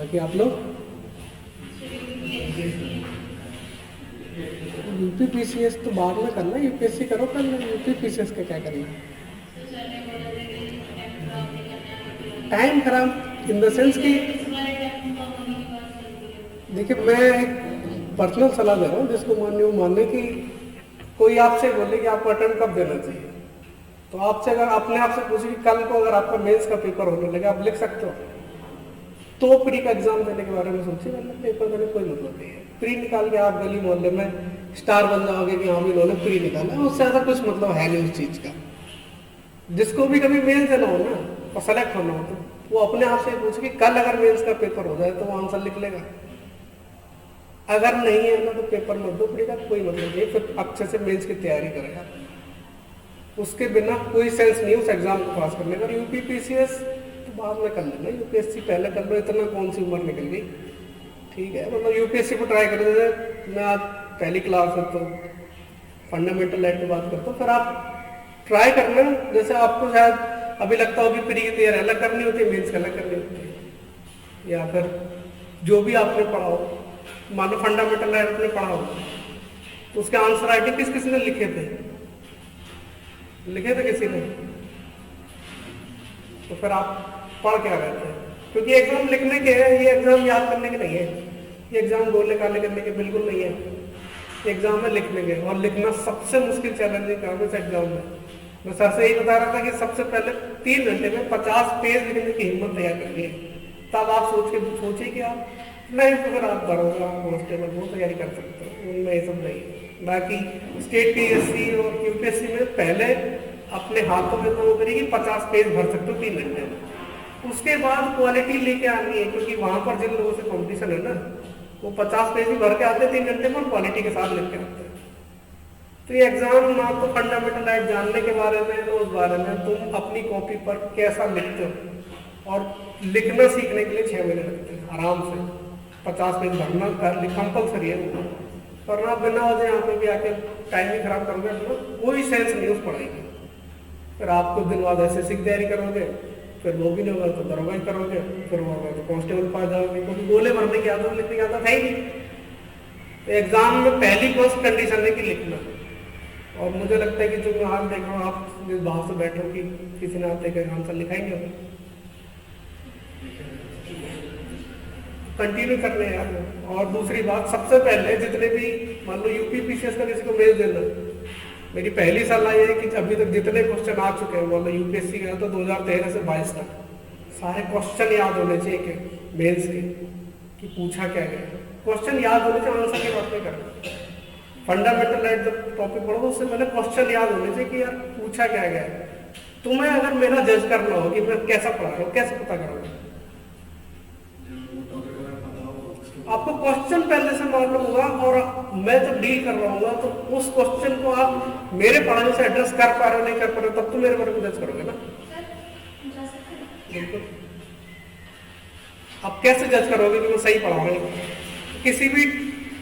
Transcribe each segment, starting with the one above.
बाकी आप लोग यूपीपीसीएस तो बाद में करना, यूपीएससी करो पहले, यूपीपीसीएस का क्या करना। टाइम खराब इन द सेंस कि देखिए मैं एक पर्सनल सलाह दे रहा हूँ, जिसको मानने की कोई आपसे बोले कि आपको अटेम्प्ट कब देना चाहिए, तो आपसे अगर अपने आप से पूछे कि कल को अगर आपका मेंस का पेपर होने लगे आप लिख सकते हो, तो प्री का एग्जाम देने के बारे में सोचिए, मतलब पेपर देने कोई मतलब नहीं है। प्री निकाल के आप गली मोहल्ले में स्टार बन जाओगे कि हाँ भी इन्होंने प्री निकाला, उससे ज़्यादा कुछ मतलब है नहीं उस चीज़ का। जिसको भी कभी मेंस देना हो ना और सेलेक्ट होना हो, तो वो अपने आप से पूछे कि कल अगर मेंस का पेपर हो जाए तो वो आंसर लिख लेगा, अगर नहीं है ना तो पेपर मत दो, प्री का कोई मतलब नहीं, फिर अच्छे से मेंस की तैयारी करेगा। उसके बिना कोई सेंस नहीं उस एग्जाम को पास करने का। यूपीपीसीएस तो बाद में कर लेना, यूपीएससी पहले कर लो, इतना कौन सी उम्र निकल गई, ठीक है। मतलब यूपीएससी को ट्राई कर देते, मैं आज पहली क्लास है तो फंडामेंटल लाइट की बात करता हूँ, फिर आप ट्राई करना। जैसे आपको शायद अभी लगता हो कि प्री की तैयारी अलग करनी होती है, मेंस अलग करनी होती है, या फिर जो भी आपने पढ़ा हो, मान लो फंडामेंटल लाइट आपने पढ़ा हो तो उसके आंसर राइटिंग किस किसी ने लिखे थे किसी ने, तो फिर आप पढ़ क्या रहे थे, क्योंकि एग्जाम लिखने के है, ये एग्जाम याद करने के नहीं है, ये एग्जाम गोले काले करने के बिल्कुल नहीं है, एग्जाम में लिखने के। और लिखना सबसे मुश्किल चैलेंजिंग काम है इस एग्जाम में। मैं सर से यही बता रहा था कि सबसे पहले 3 घंटे में 50 पेज लिखने की हिम्मत तैयार करिए, तब आप सोचिए कि आप नहीं, तो फिर आप करोगे, आप कॉन्स्टेबल वो तैयारी कर सकते हो, उनमें ये सब नहीं। बाकी स्टेट पीएससी और यूपीएससी में पहले अपने हाथों में तो करिए कि 50 पेज भर सकते हो 3 घंटे में, उसके बाद क्वालिटी लेके आनी है, क्योंकि वहां पर जिन लोगों से कॉम्पिटिशन है ना, वो 50 पेज भी भर के आते हैं 3 घंटे में, क्वालिटी के साथ लिख के आते हैं। तो ये एग्जाम ना तो फंडामेंटल लाइट जानने के बारे में, तो उस बारे में तुम अपनी कॉपी पर कैसा लिखते हो, और लिखना सीखने के लिए 6 महीने लगते हैं आराम से। 50 पेज भरना कंपल्सरी है वो, वरना बिना वजह यहाँ पे भी आके टाइम ही खराब करोगे तो कोई सेंस नहीं उस पढ़ाई की। फिर आपको दिन बाद एसएससी की तैयारी करोगे, फिर वो भी नहीं होगा तो दरोगा ही करोगे, फिर वो होगा तो कांस्टेबल पास जाओगे, क्योंकि गोले भरने की आदत लिखने की आदत है ही नहीं। तो एग्जाम में पहली फर्स्ट कंडीशन है कि लिखना। और मुझे लगता है कि जो मैं आज देख रहा हूँ, आप जिस भाव से बैठे हो कि किसी ने आपके आंसर लिखा ही नहीं होगा, कंटिन्यू करने यार। और दूसरी बात, सबसे पहले जितने भी मान लो यूपीपीसीएस का किसी को मेल देना, मेरी पहली सलाह ये है कि अभी तक जितने क्वेश्चन आ चुके हैं, मान लो यूपीएससी का तो 2013 से 22 तक सारे क्वेश्चन याद होने चाहिए कि मेंस के कि पूछा क्या गया, क्वेश्चन याद होने चाहिए, आंसर की बात नहीं करना। फंडामेंटल लाइट जब टॉपिक पढ़ो उससे पहले क्वेश्चन याद होने चाहिए कि यार पूछा क्या गया है। तुम्हें अगर मेरा जज करना हो कि मैं कैसा पढ़ा रहा हूँ, कैसे पता करोगे? आपको क्वेश्चन पहले से मालूम होगा, और मैं जब डील कर रहा हूँ तो उस क्वेश्चन को आप मेरे पढ़ाने से एड्रेस कर पा रहे हो नहीं कर पा रहे हो, तब तो मेरे बारे में जज करोगे ना। बिल्कुल। आप कैसे जज करोगे कि मैं सही पढ़ा रहा हूँ? किसी भी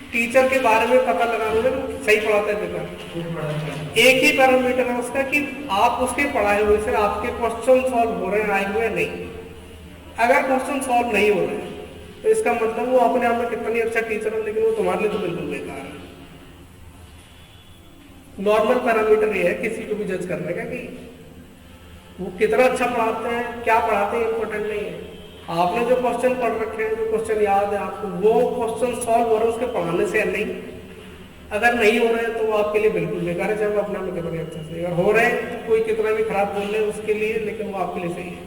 टीचर के बारे में पता लगाओगे तो सही पढ़ाता है बेकार, एक ही पैरामीटर है उसका कि आप उसके पढ़ाए हुए से आपके क्वेश्चन सॉल्व हो रहे हैं, आए हुए नहीं। अगर क्वेश्चन सॉल्व नहीं हो रहे तो इसका मतलब वो अपने आप में कितनी अच्छा टीचर है, लेकिन वो तुम्हारे लिए तो बिल्कुल बेकार है। नॉर्मल पैरामीटर ये है किसी को भी जज करने का कि वो कितना अच्छा पढ़ाते हैं, क्या पढ़ाते हैं इंपॉर्टेंट नहीं है। आपने जो क्वेश्चन पढ़ रखे हैं, जो क्वेश्चन याद है आपको, वो क्वेश्चन सॉल्व हो रहे हैं उसके पढ़ाने से या नहीं। अगर नहीं हो रहे हैं तो वो आपके लिए बिल्कुल बेकार है, चाहे वो अपने में कितने अच्छे से। अगर हो रहे हैं तो कोई कितना भी खराब बोल रहे उसके लिए, लेकिन वो आपके लिए सही है।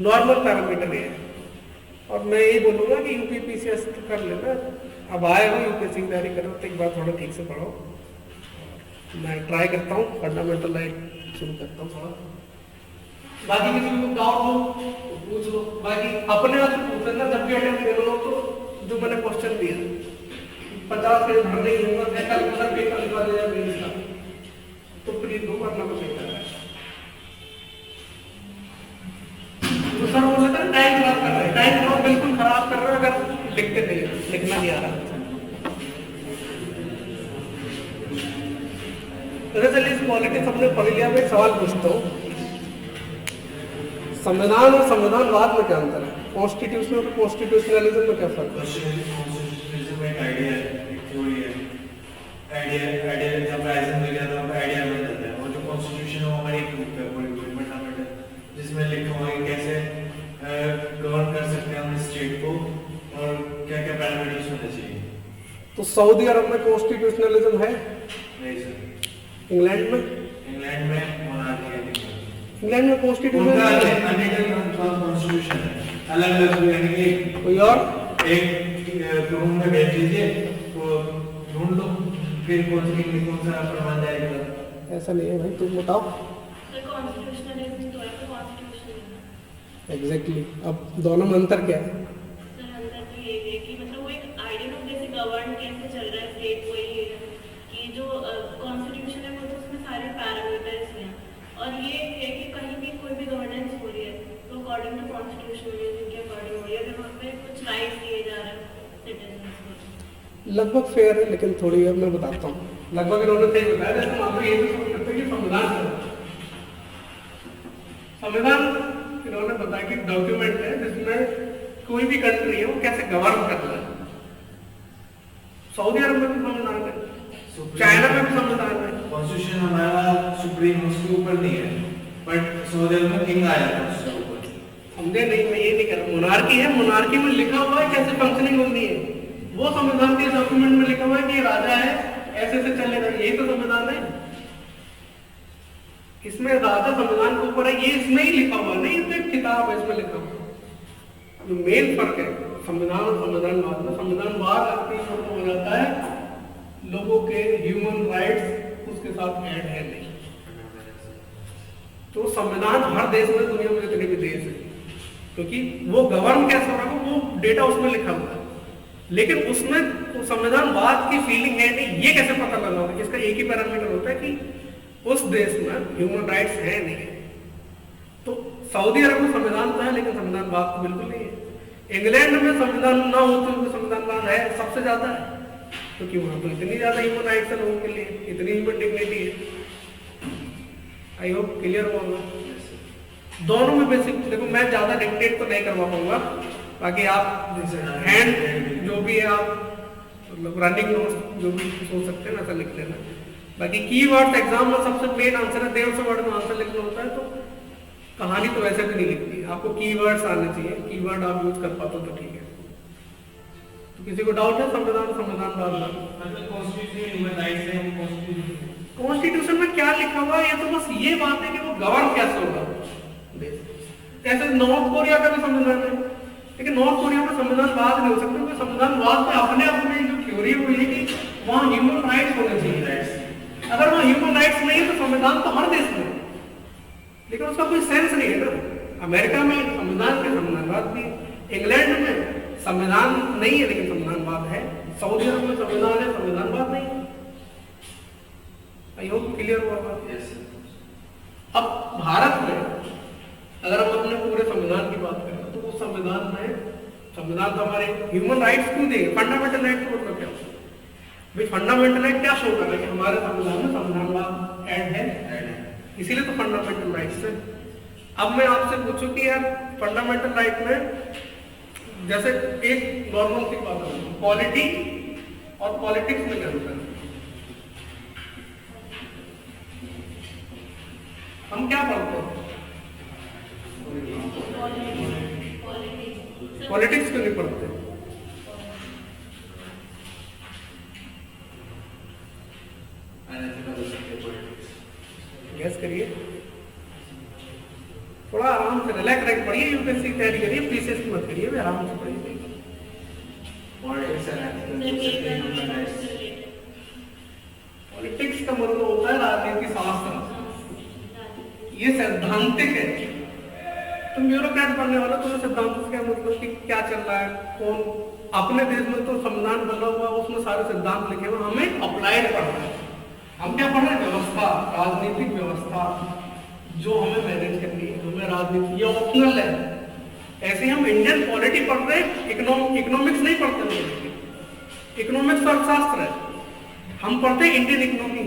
नॉर्मल पैरामीटर ये है। और मैं यही बोलूँगा कि यूपीपीसीएस कर लेना, अब आए हो यूपीएससी की तैयारी करो तो एक बार थोड़ा ठीक से पढ़ो। मैं ट्राई करता हूँ, फंडामेंटल लाइट शुरू करता हूँ थोड़ा। बाकी किसी को डाउट हो तो पूछ लो, बाकी अपने आप से पूछ लेना जब भी अटेम्प्ट कर लो। तो जो मैंने क्वेश्चन दिया 50 पेज भरने की हिम्मत है, कल मतलब पेपर लिखवा दिया मेंस का तो प्लीज दो करना पड़ेगा। तो सर बोल रहे थे टाइम खराब कर रहे हैं, टाइम खराब बिल्कुल खराब कर रहे हैं अगर लिखते नहीं, लिखना नहीं आ रहा। चलिए इस क्वालिटी सबने पढ़ लिया। मैं सवाल पूछता हूँ, संविधान और संविधानवाद में क्या अंतर है? कॉन्स्टिट्यूशनल और कॉन्स्टिट्यूशनलिज्म में क्या फर्क है? कॉन्स्टिट्यूशनलिज्म एक आइडिया है, एक थ्योरी है। आइडिया जब राइजिंग में गया तो आइडिया बन जाता है, और जो कॉन्स्टिट्यूशन है वो हमारी एक बुक है, पूरी फंडामेंट है, जिसमें लिखा हुआ है कैसे गवर्न कर सकते हैं हम स्टेट को और क्या क्या पैरामीटर्स होने चाहिए। तो सऊदी अरब में कॉन्स्टिट्यूशनलिज्म है? नहीं सर। इंग्लैंड में? इंग्लैंड में मोनार्की है। इंग्लैंड में कॉन्स्टिट्यूशन कॉन्स्टिट्यूशन है अलग अलग, यानी कि कोई और एक रूम में बैठ लीजिए तो ढूंढ लो फिर कौन सा प्रमाण जाएगा। ऐसा नहीं है भाई, तुम बताओ। कॉन्स्टिट्यूशनलिज्म तो है, तो कॉन्स्टिट्यूशन एग्जैक्टली। अब दोनों में अंतर क्या है? सर अंदर तो ये है कि मतलब वो एक आइडिया ऑफ जैसे गवर्न कैसे चल रहा है स्टेट, वही है कि जो कॉन्स्टिट्यूशन है वो तो उसमें सारे पैरामीटर्स हैं, और ये है कि कहीं भी कोई भी गवर्नेंस हो रही है तो अकॉर्डिंग टू कॉन्स्टिट्यूशनलिज्म के अकॉर्डिंग हो रही है, अगर वहाँ पे कुछ राइट्स दिए जा रहे हैं सिटीजन्स को। लगभग फेयर है, लेकिन थोड़ी अब मैं बताता हूँ। लगभग इन्होंने सही बताया, जैसे हम ये भी समझ सकते हैं कि संविधान इन्होंने बताया कि डॉक्यूमेंट है जिसमें कोई भी कंट्री है वो कैसे गवर्न कर रहा है। सऊदी अरब में भी संविधान है, चाइना में भी संविधान है। कॉन्स्टिट्यूशन हमारा सुप्रीम उसके ऊपर नहीं है, बट सऊदी अरब में किंग आया था उसके ऊपर। समझे नहीं? मैं ये नहीं कह रहा, मोनार्की है, मोनार्की में लिखा हुआ है कैसे फंक्शनिंग होनी है, वो संविधान के डॉक्यूमेंट में लिखा हुआ है कि राजा है ऐसे ऐसे चलेगा, यही तो संविधान है। इसमें राजा संविधान के ऊपर है, ये इसमें ही लिखा हुआ नहीं, इसमें एक किताब है इसमें लिखा हुआ। जो मेन फर्क है संविधान और संविधानवाद में, संविधानवाद अपनी हो जाता है लोगों के ह्यूमन राइट्स उसके साथ ऐड है नहीं। तो संविधान हर देश में, दुनिया में जितने भी देश है, क्योंकि वो गवर्न कैसे हो रहा है वो डेटा उसमें लिखा हुआ है, लेकिन उसमें तो संविधानवाद की फीलिंग है नहीं, ये कैसे पता लगा होगा? इसका एक ही पैरामीटर होता है कि उस देश में ह्यूमन राइट्स है नहीं है। तो सऊदी अरब में संविधान तो है लेकिन संविधानवाद तो बिल्कुल नहीं है। इंग्लैंड में संविधान ना हो तो संविधानवाद है सबसे ज्यादा है, क्योंकि वहां तो इतनी ज्यादा ह्यूमन राइट्स है लोगों के लिए, इतनी ह्यूमन डिग्निटी है। आई होप क्लियर होगा। दोनों में बेसिक देखो, मैं ज्यादा डिक्टेट तो नहीं करवा पाऊंगा, बाकी आप हैंड जो भी है आप मतलब रनिंग नोट्स जो भी सोच सकते हैं ना ऐसा लिख लेना। बाकी कीवर्ड्स एग्जाम में सबसे मेन आंसर है, 150 वर्ड में आंसर लिखना होता है, तो कहानी तो वैसे भी नहीं लिखती, आपको कीवर्ड्स आने चाहिए, कीवर्ड आप यूज कर पाते हो तो ठीक है। तो किसी को डाउट है संविधान संविधानवाद कॉन्स्टिट्यूशन में क्या लिखा हुआ है? ये तो बस ये बात है कि वो गवर्न कैसे होगा। जैसे नॉर्थ कोरिया का भी संविधान है, लेकिन नॉर्थ कोरिया में संविधानवाद नहीं हो सकता, क्योंकि संविधानवाद में अपने अपने जो थ्योरी है वो ये कि वहाँ ह्यूमन राइट्स होने चाहिए। अगर वहाँ ह्यूमन राइट्स नहीं है तो संविधान तो हर देश में है, लेकिन उसका कोई सेंस नहीं है ना। अमेरिका में संविधान के संविधानवाद भी, इंग्लैंड में संविधान नहीं है लेकिन संविधानवाद है, सऊदी अरब में संविधान है संविधानवाद नहीं है। आई होप क्लियर हुआ बात। अब भारत में अगर हम अपने पूरे संविधान की बात करें तो वो संविधान में, संविधान तो हमारे ह्यूमन राइट्स क्यों देंगे? फंडामेंटल राइट को मतलब क्या होता है भाई? फंडामेंटल राइट क्या शो कर रहा है कि हमारे संविधान में संविधानवाद ऐड है, इसीलिए तो फंडामेंटल राइट्स है। अब मैं आपसे पूछूं कि यार फंडामेंटल राइट में जैसे एक नॉर्मल सी बात है, पॉलिटी और पॉलिटिक्स में क्या होता है? हम क्या पढ़ते हैं? पॉलिटिक्स क्यों नहीं पढ़ते? गैस करिए, थोड़ा आराम से रिलैक्स पढ़िए, यूपीएससी की तैयारी करिए, पीसीएस की मत करिए, आराम से पढ़िए। पॉलिटिक्स का मतलब होता है राजनीति शास्त्र, ये सैद्धांतिक है। तुम ब्यूरोक्रेट पढ़ने वाला, तुम्हें सिद्धांत से क्या मतलब कि क्या चल रहा है, कौन अपने देश में तो संविधान बना हुआ उसमें सारे सिद्धांत लिखे हुए, हमें अप्लाइड पढ़ना है। हम क्या पढ़ रहे हैं? व्यवस्था, राजनीतिक व्यवस्था जो हमें मैनेज करनी है, हमें राजनीति, ये ऑप्शनल है। ऐसे हम इंडियन पॉलिटी पढ़ रहे हैं, इकोनॉमिक्स नहीं पढ़ते। इकोनॉमिक्स अर्थशास्त्र है, हम पढ़ते हैं इंडियन इकोनॉमी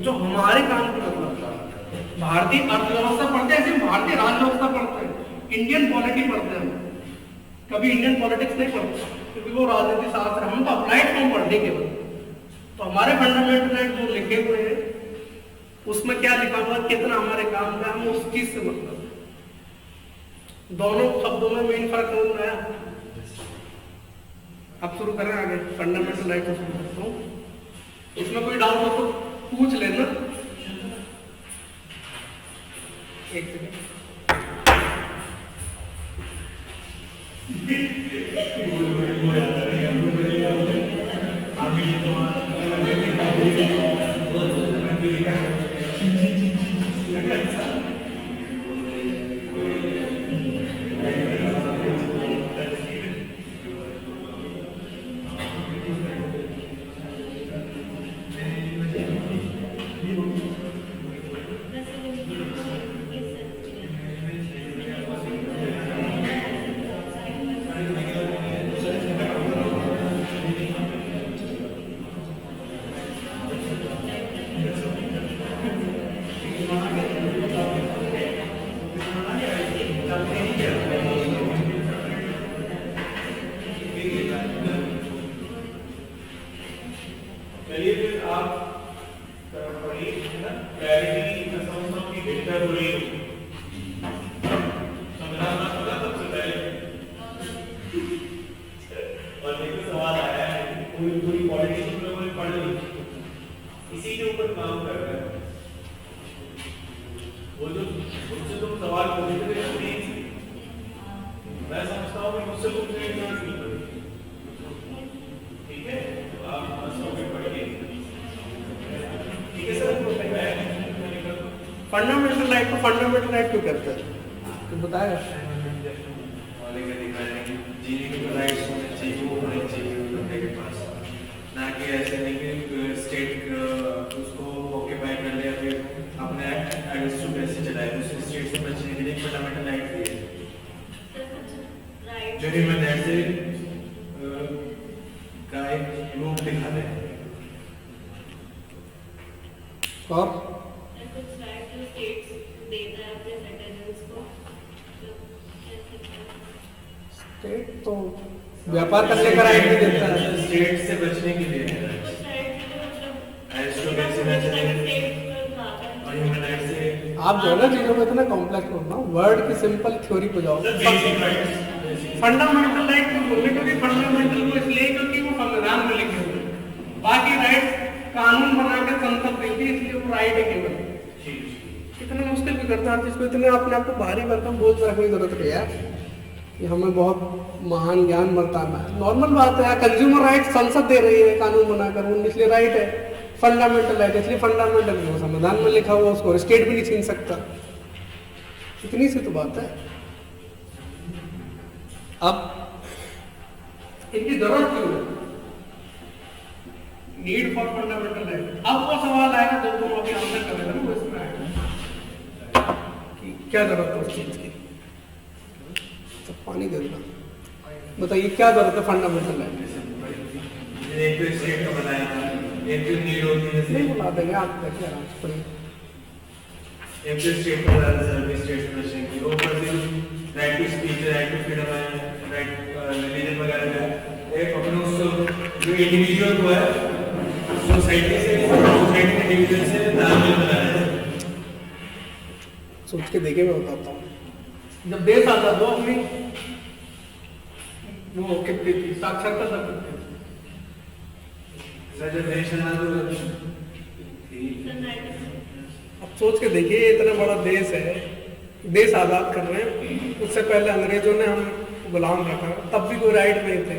जो हमारे काम की मतलब भारतीय अर्थव्यवस्था पढ़ते हैं, ऐसे भारतीय राज व्यवस्था पढ़ते हैं, इंडियन पॉलिटी पढ़ते हैं। कभी इंडियन पॉलिटिक्स नहीं पढ़ते क्योंकि वो राजनीति शास्त्र, हम तो अप्लाइड फॉर्म पढ़ने केवल। तो हमारे फंडामेंटल राइट जो लिखे हुए हैं उसमें क्या लिखा हुआ है, कितना हमारे काम का, हम उस चीज से मतलब दोनों शब्दों में मेन फर्क समझ में आया। अब शुरू करें आगे फंडामेंटल राइट को शुरू करता हूँ। इसमें कोई डाउट हो तो पूछ लेना। एक सेकंड। चलिए फिर आप पढ़िए ना, क्लैरिटी मैं समझता हूँ कि बेहतर हो रही होगी। समझाना पड़ा सबसे पहले। और देखो सवाल आया है, पूरी पॉलिटिक्स तुम लोगों ने पढ़ ली, इसी के ऊपर काम कर रहे हैं। वो जो मुझसे तुम सवाल पूछते थे स्क्रीन से, मैं समझता हूँ कि मुझसे तुम स्क्रीन नहीं पढ़ी। ठीक है, तो आप टॉपिक पढ़िए। ठीक है सर, फंडामेंटल राइट को फंडामेंटल राइट क्यों कहते हैं तो बताया। जीने के राइट्स होने चाहिए, वो होने चाहिए बंदे के पास, ना कि ऐसे नहीं कि स्टेट उसको ऑक्यूपाई कर ले, फिर अपने एडमिनिस्ट्रेशन कैसे चलाए, उस स्टेट से बचने के लिए फंडामेंटल राइट दिए जो ह्यूमन राइट से का एक रूप दिखा दे। और स्टेट तो व्यापार करने का राइट भी देता है, स्टेट से बचने के लिए आप जो है ना चीजों में इतना कॉम्प्लेक्स होना, वर्ड की सिंपल थ्योरी को जाओ। फंडामेंटल राइट को बोलने क्योंकि फंडामेंटल को इसलिए क्योंकि वो संविधान में लिखे हुए, बाकी राइट कानून बना के संसद देती है, इसलिए वो राइट है केवल। इतना मुश्किल भी करता है जिसको इतने अपने आप को भारी भरकम बोझ रखने की जरूरत नहीं है कि हमें बहुत महान ज्ञान बरताना है। नॉर्मल बात है, कंज्यूमर राइट संसद दे रही है कानून बनाकर, वो इसलिए राइट है। फंडामेंटल राइट इसलिए फंडामेंटल है, संविधान में लिखा हुआ, उसको स्टेट भी नहीं छीन सकता। इतनी सी तो बात है। अब इनकी जरूरत क्यों है, नीड फॉर फंडामेंटल राइट। अब वो सवाल आएगा जब तुम अभी आंसर कर रहे थे ना, वो इसमें आएगा कि क्या जरूरत है उस चीज की। सब पानी दे देना, बताइए क्या जरूरत है फंडामेंटल राइट। एक तो स्टेट का बताया था, एक तो नीड होती है, नहीं बुला देंगे आप, देखिए आराम से पढ़िए। एक तो स्टेट का सर्विस, स्टेट का शेयर, ऊपर से right to speech, right to freedom है, राइट रिलीजन वगैरह है। एक अपने उसको जो इंडिविजुअल को है सोसाइटी से, सोसाइटी के इंडिविजुअल से तालमेल बनाना है। सोच के देखे मैं बताता हूँ। जब देश आजाद हुआ अपनी वो कितनी थी साक्षरता तक कितनी थी? सर जब देश आजाद हुआ, अब सोच के देखिए, इतना बड़ा देश है, देश आजाद कर रहे हैं, उससे पहले अंग्रेजों ने हम गुलाम रखा, तब भी कोई राइट नहीं थे।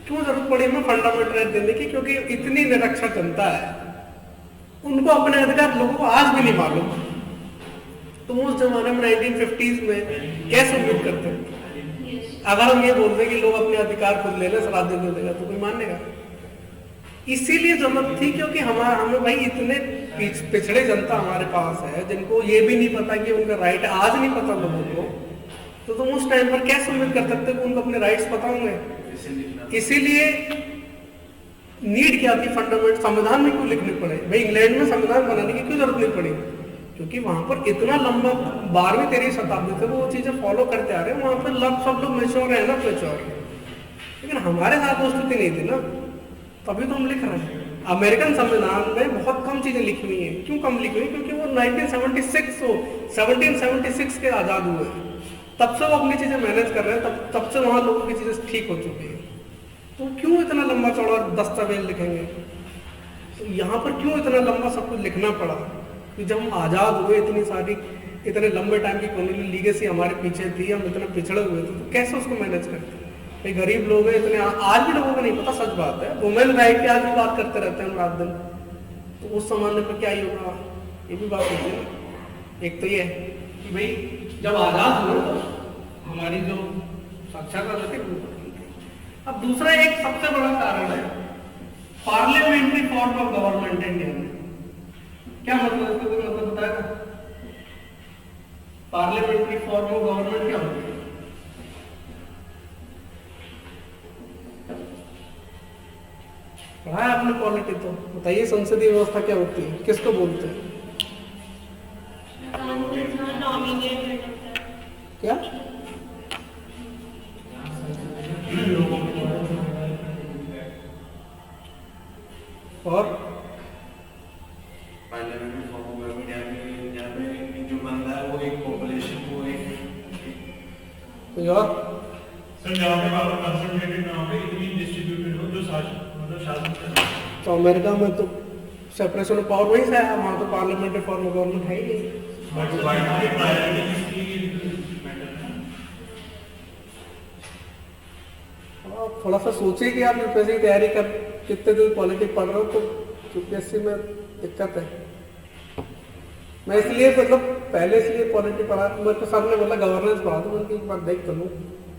क्यों जरूरत पड़ी हमें फंडामेंटल राइट देने की? क्योंकि इतनी निरक्षर जनता है, उनको अपने अधिकार लोगों को आज भी नहीं मालूम। तो उस जमाने में 1950s में कैसे उपयोग करते हैं? अगर हम ये बोलते कि लोग अपने अधिकार खुद ले ले, स्वराज्य दे देगा, तो कोई मानेगा? इसीलिए जरूरत थी क्योंकि हमें भाई इतने पिछड़े जनता हमारे पास है जिनको ये भी नहीं पता कि उनका राइट, आज नहीं पता लोगों को, तो तुम उस टाइम पर कैसे उम्मीद कर सकते हो उनको अपने राइट्स पता होंगे? इसीलिए नीड क्या थी फंडामेंटल, संविधान में क्यों लिखने पड़े? भाई इंग्लैंड में संविधान बनाने की क्यों जरूरत नहीं पड़ी? क्योंकि वहां पर इतना लंबा 12वीं 13वीं शताब्दी से वो चीजें फॉलो करते आ रहे हैं, वहां पर सब लोग मैच्योर है ना, मैच्योर है। लेकिन हमारे साथ वो स्थिति नहीं थी ना, तभी तो हम लिख रहे हैं। अमेरिकन संविधान में बहुत कम चीजें लिखी हुई हैं। क्यों कम लिखी हुई? क्योंकि वो 1776 के आजाद हुए, तब से वो अपनी चीजें मैनेज कर रहे हैं, तब से वहां लोगों की चीजें ठीक हो चुकी है। तो क्यों इतना लंबा चौड़ा दस्तावेज लिखेंगे? तो यहाँ पर क्यों इतना लंबा सब कुछ लिखना पड़ा? कि जब हम आजाद हुए, इतने लंबे टाइम की कॉलोनियल लीगेसी हमारे पीछे थी, हम इतना पिछड़े हुए थे, तो कैसे उसको मैनेज करते? भाई गरीब लोग हैं इतने, आज भी लोगों को नहीं पता, सच बात है। वुमेन राइट की आज भी बात करते रहते हैं हम रात दिन, तो उस जमाने पर क्या ही होगा, ये भी बात होती है। एक तो ये कि भाई जब आजाद हुए तो हमारी जो साक्षरता थी वो थी। अब दूसरा एक सबसे बड़ा कारण है parliamentary form of government India में। क्या मतलब, इसका कोई मतलब बताएगा? पार्लियामेंट्री फॉर्म ऑफ गवर्नमेंट क्या होती है? पढ़ा है आपने पॉलिटी, तो बताइए संसदीय व्यवस्था क्या होती है, किसको बोलते हैं? क्या? और पार्लियामेंट्री फॉर्म ऑफ गवर्नमेंट यहाँ पे जो बनता है वो एक पॉपुलेशन को कोई और? सर जहाँ पे पावर कंसंट्रेटेड ना हो, इतनी डिस्ट्रीब्यूटेड हो जो शासन करे। तो अमेरिका में तो सेपरेशन ऑफ पावर वही से है, वहाँ तो पार्लियामेंट्री फॉर्म ऑफ गवर्नमेंट है ही नहीं। थोड़ा सा सोचिए कि आप यूपीएससी की तैयारी कर कितने दिन पॉलिटिक्स पढ़ रहे हो, तो यूपीएससी में दिक्कत है। मैं इसलिए मतलब पहले इसलिए पॉलिटी पढ़ा, मेरे को सर ने बोला गवर्नेंस पढ़ा, तो मैंने एक बार देख कर लूँ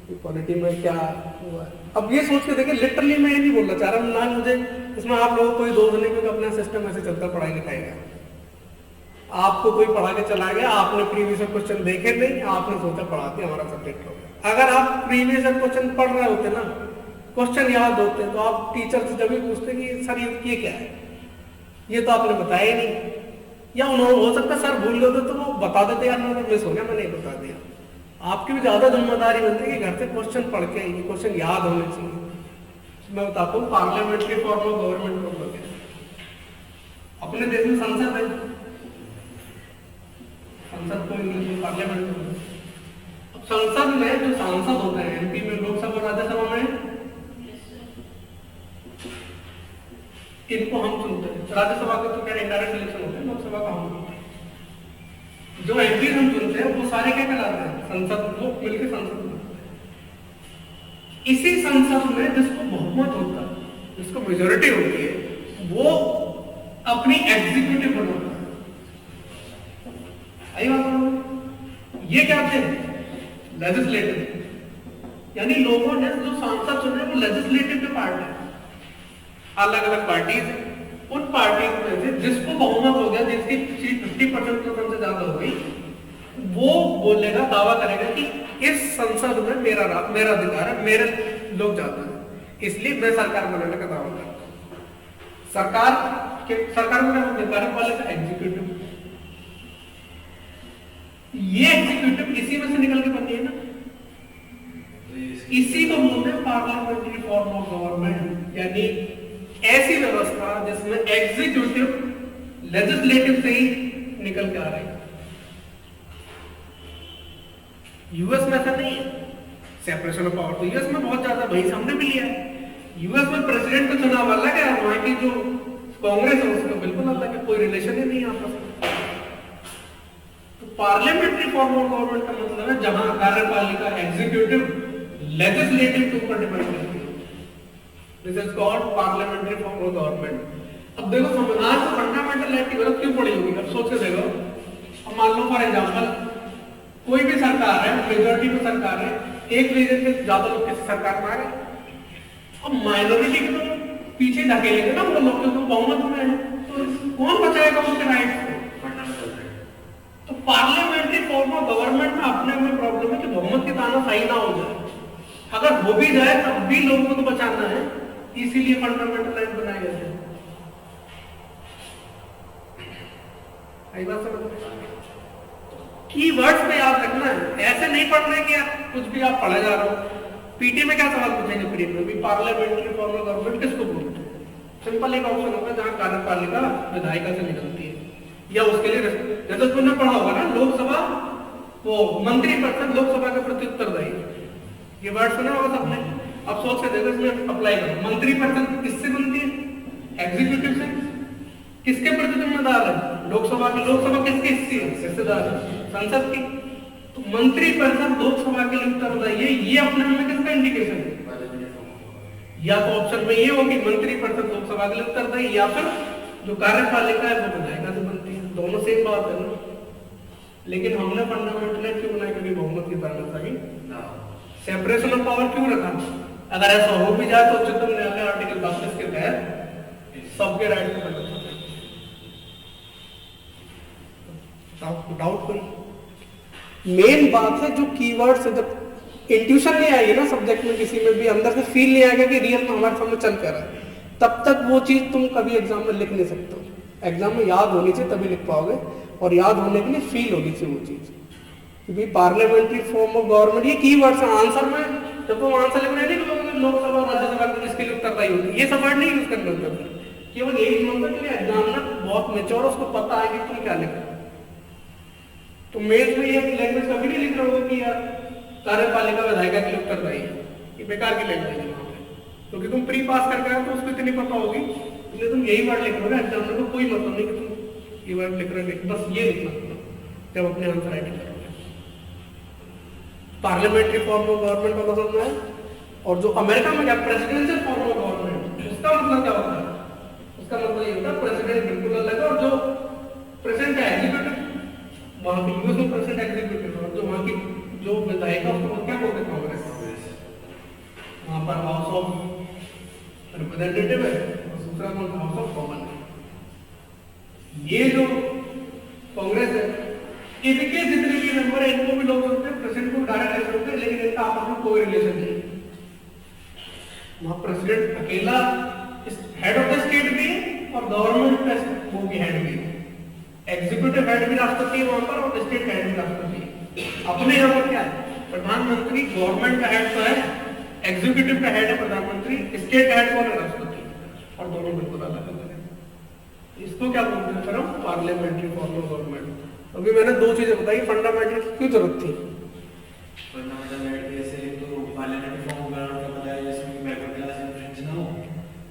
कि पॉलिटी में क्या हुआ है। अब ये सोच के देखिए, लिटरली मैं ये नहीं बोलना चाह रहा, ना मुझे इसमें आप लोगों को कोई दोष नहीं, क्योंकि अपना सिस्टम ऐसे चलता पढ़ाई लिखाई का। आपको कोई पढ़ा के चला गया, आपने प्रीवियस क्वेश्चन देखे नहीं, आपने सोचा पढ़ा दिया, हमारा सब्जेक्ट हो गया। अगर आप प्रीवियस क्वेश्चन पढ़ रहे होते ना, क्वेश्चन याद होते, तो आप टीचर से जब भी पूछते कि सर ये क्या है, ये तो आपने बताया ही नहीं, या उन्होंने हो सकता सर भूल गए तो वो बता देते, यार मैंने मिस हो गया, मैंने बता दिया। आपकी भी ज्यादा जिम्मेदारी बनती है कि घर से क्वेश्चन पढ़ के आइए, क्वेश्चन याद होने चाहिए। मैं बताता हूँ पार्लियामेंट्री फॉर्म ऑफ गवर्नमेंट को बोलते हैं। अपने देश में संसद है, संसद को इंग्लिश में पार्लियामेंट बोलते हैं। अब संसद में जो सांसद होते हैं, एमपी में, लोकसभा राज्यसभा में, इनको हम चुनते हैं। राज्यसभा के तो क्या इंडायरेक्ट इलेक्शन होते हैं, लोकसभा का हम चुनते हैं। जो एमपी हम चुनते हैं वो सारे क्या कहलाते हैं? संसद, लोग मिलकर संसद बनाते हैं। इसी संसद में जिसको बहुमत होता है, जिसको मेजोरिटी होती है, वो अपनी एग्जीक्यूटिव बनाता है। आई बात? ये क्या थे? लेजिस्लेटिव, यानी लोगों ने जो सांसद चुने वो लेजिस्लेटिव के पार्ट है। अलग अलग पार्टीज है, उन पार्टीज में से जिसको बहुमत हो गया, जिसकी सीट 50% से ज्यादा हो गई, वो बोलेगा, दावा करेगा कि इस संसद में मेरा अधिकार है, मेरे लोग जाते हैं, इसलिए मैं सरकार बनाने का दावा करता हूं। सरकार में अधिकार वाले का एग्जीक्यूटिव, ये एग्जीक्यूटिव इसी में से निकल के बनती है ना, इसी को बोलते हैं पार्लियामेंट्री फॉर्म ऑफ गवर्नमेंट, यानी ऐसी व्यवस्था जिसमें एग्जीक्यूटिव लेजिस्लेटिव से ही निकल के आ रही है। यूएस में ऐसा नहीं है सेपरेशन ऑफ पावर, तो यूएस में बहुत ज्यादा भाई सामने भी लिया है। यूएस में प्रेसिडेंट का चुनाव अलग है, वहां की जो कांग्रेस है उसका बिल्कुल अलग है, कोई रिलेशन ही नहीं है आपस में। तो पार्लियामेंट्री फॉर्म ऑफ गवर्नमेंट का मतलब है जहां कार्यपालिका एग्जीक्यूटिव लेजिस्लेटिव के ऊपर डिपेंड करती है। This is called parliamentary form of government. अब देखो संविधान को फंडामेंटल एक्ट की जरूरत क्यों पड़ी होगी? अब सोच के देखो, अब मान लो फॉर एग्जांपल कोई भी सरकार है, मेजोरिटी में सरकार है, एक रीजन से ज्यादा लोग किसी सरकार में आ रहे, अब माइनॉरिटी के तो पीछे धकेलेंगे ना वो लोग, तो बहुमत में है, तो कौन बचाएगा उसके राइट्स को? तो पार्लियामेंट्री फॉर्म ऑफ गवर्नमेंट में अपने में प्रॉब्लम है कि बहुमत की ताना सही ना हो जाए। अगर हो भी जाए तब भी लोगों को तो बचाना है, इसीलिए फंडामेंटल राइट बनाए गए थे। आई बात समझ में? कीवर्ड्स पे याद रखना है, ऐसे नहीं पढ़ना है कि आप कुछ भी आप पढ़े जा रहे हो। पीटी में क्या सवाल पूछेंगे प्री में भी, पार्लियामेंट्री फॉर्म ऑफ गवर्नमेंट किसको बोलते हैं? सिंपल एक ऑप्शन होगा जहाँ कार्यपालिका विधायिका से निकलती है, या उसके लिए जैसे तुमने पढ़ा होगा ना लोकसभा, वो मंत्री परिषद लोकसभा के प्रति उत्तरदायी, ये वर्ड सुना होगा सबने। अब सोच के देखो इसमें अप्लाई करो, मंत्री परिषद किससे बनती है? एग्जीक्यूटिव से। किसके प्रति जिम्मेदार है? लोकसभा की। लोकसभा किसकी हिस्सेदार है? संसद की। तो मंत्री परिषद लोकसभा के लिए उत्तरदायी है, ये अपने में किसका इंडिकेशन है? या तो ऑप्शन में ये हो कि मंत्री परिषद लोकसभा के लिए उत्तरदायी, या फिर जो कार्यपालिका है वो विधायिका से बनती है। दोनों सेम बात है ना। लेकिन हमने फंडामेंटल क्यों बनाया? क्योंकि बहुमत की तानाशाही, सेपरेशन ऑफ पावर क्यों रखा? अगर ऐसा हो भी जाए तो उच्चतम न्यायालय आर्टिकल 32 के तहत सबके राइट को डाउट कोई। मेन बात है जो कीवर्ड से जब इंट्यूशन नहीं आएगी ना सब्जेक्ट में, किसी में भी अंदर से फील नहीं आएगा कि रियल में हमारे सामने चल क्या रहा है, तब तक वो चीज तुम कभी एग्जाम में लिख नहीं सकते हो। एग्जाम में याद होनी चाहिए तभी लिख पाओगे, और याद होने के लिए फील होनी चाहिए वो चीज। क्योंकि पार्लियामेंट्री फॉर्म ऑफ गवर्नमेंट ये कीवर्ड्स हैं। आंसर में जब तुम आंसर लिख रहे नहीं तो लोकसभा राज्यसभा इसके लिए उत्तरदायी होती है, ये सब वर्ड नहीं यूज करना होता। केवल यही मतलब कि एग्जामिनर बहुत मेच्योर, उसको पता है कि तुम क्या लिख रहे हो। तो मेन्स में ये लैंग्वेज कभी नहीं लिख रहे हो कि यार कार्यपालिका विधायिका के लिए उत्तरदायी है, ये बेकार की लैंग्वेज है वहाँ पे। क्योंकि तुम प्री पास करके आए तो उसको इतनी पता होगी, इसलिए तुम यही वर्ड लिख रहे हो। एग्जामिनर को कोई मतलब नहीं कि तुम ये वर्ड लिख रहे हो, बस ये लिखना जब अपने आंसर राइटिंग करोगे। पार्लियामेंट्री फॉर्म ऑफ गवर्नमेंट का मतलब है, और जो अमेरिका में क्या प्रेसिडेंशियल फॉर्म ऑफ गवर्नमेंट, उसका मतलब क्या होता है? उसका मतलब ये होता है प्रेसिडेंट बिल्कुल अलग है, और जो प्रेसिडेंट है एग्जीक्यूटिव, वहाँ की यूएस में प्रेसिडेंट एग्जीक्यूटिव, और जो वहाँ की जो विधायिका उसको क्या बोलते हैं? कांग्रेस। वहाँ पर हाउस ऑफ रिप्रेजेंटेटिव है और दूसरा हाउस ऑफ कॉमन है। ये जो कांग्रेस है, इनके जितने भी मेंबर है इनको भी लोग होते हैं, प्रेसिडेंट को डायरेक्ट ऐसे होते हैं, लेकिन इनका आपस में कोई रिलेशन नहीं। वहाँ प्रेसिडेंट अकेला हेड ऑफ द स्टेट भी और गवर्नमेंट वो भी हेड भी, एग्जीक्यूटिव हेड भी राष्ट्रपति है वहां पर, और स्टेट हेड भी राष्ट्रपति है। अपने यहाँ पर क्या है? प्रधानमंत्री गवर्नमेंट का हेड तो है, एग्जीक्यूटिव का हेड है प्रधानमंत्री, स्टेट हेड कौन है? राष्ट्रपति, और दोनों बिल्कुल अलग अलग है। इसको क्या बोलते हैं फिर हम? Parliamentary form of government. अभी मैंने दो चीजें बताई, फंडामेंटल की क्यों जरूरत थी? फंडामेंटल राइट जैसे तो पार्लियामेंट्री फॉर्म ऑफ गवर्नमेंट का बताया जिसमें बैकवर्ड क्लास इंफ्रिंज ना हो,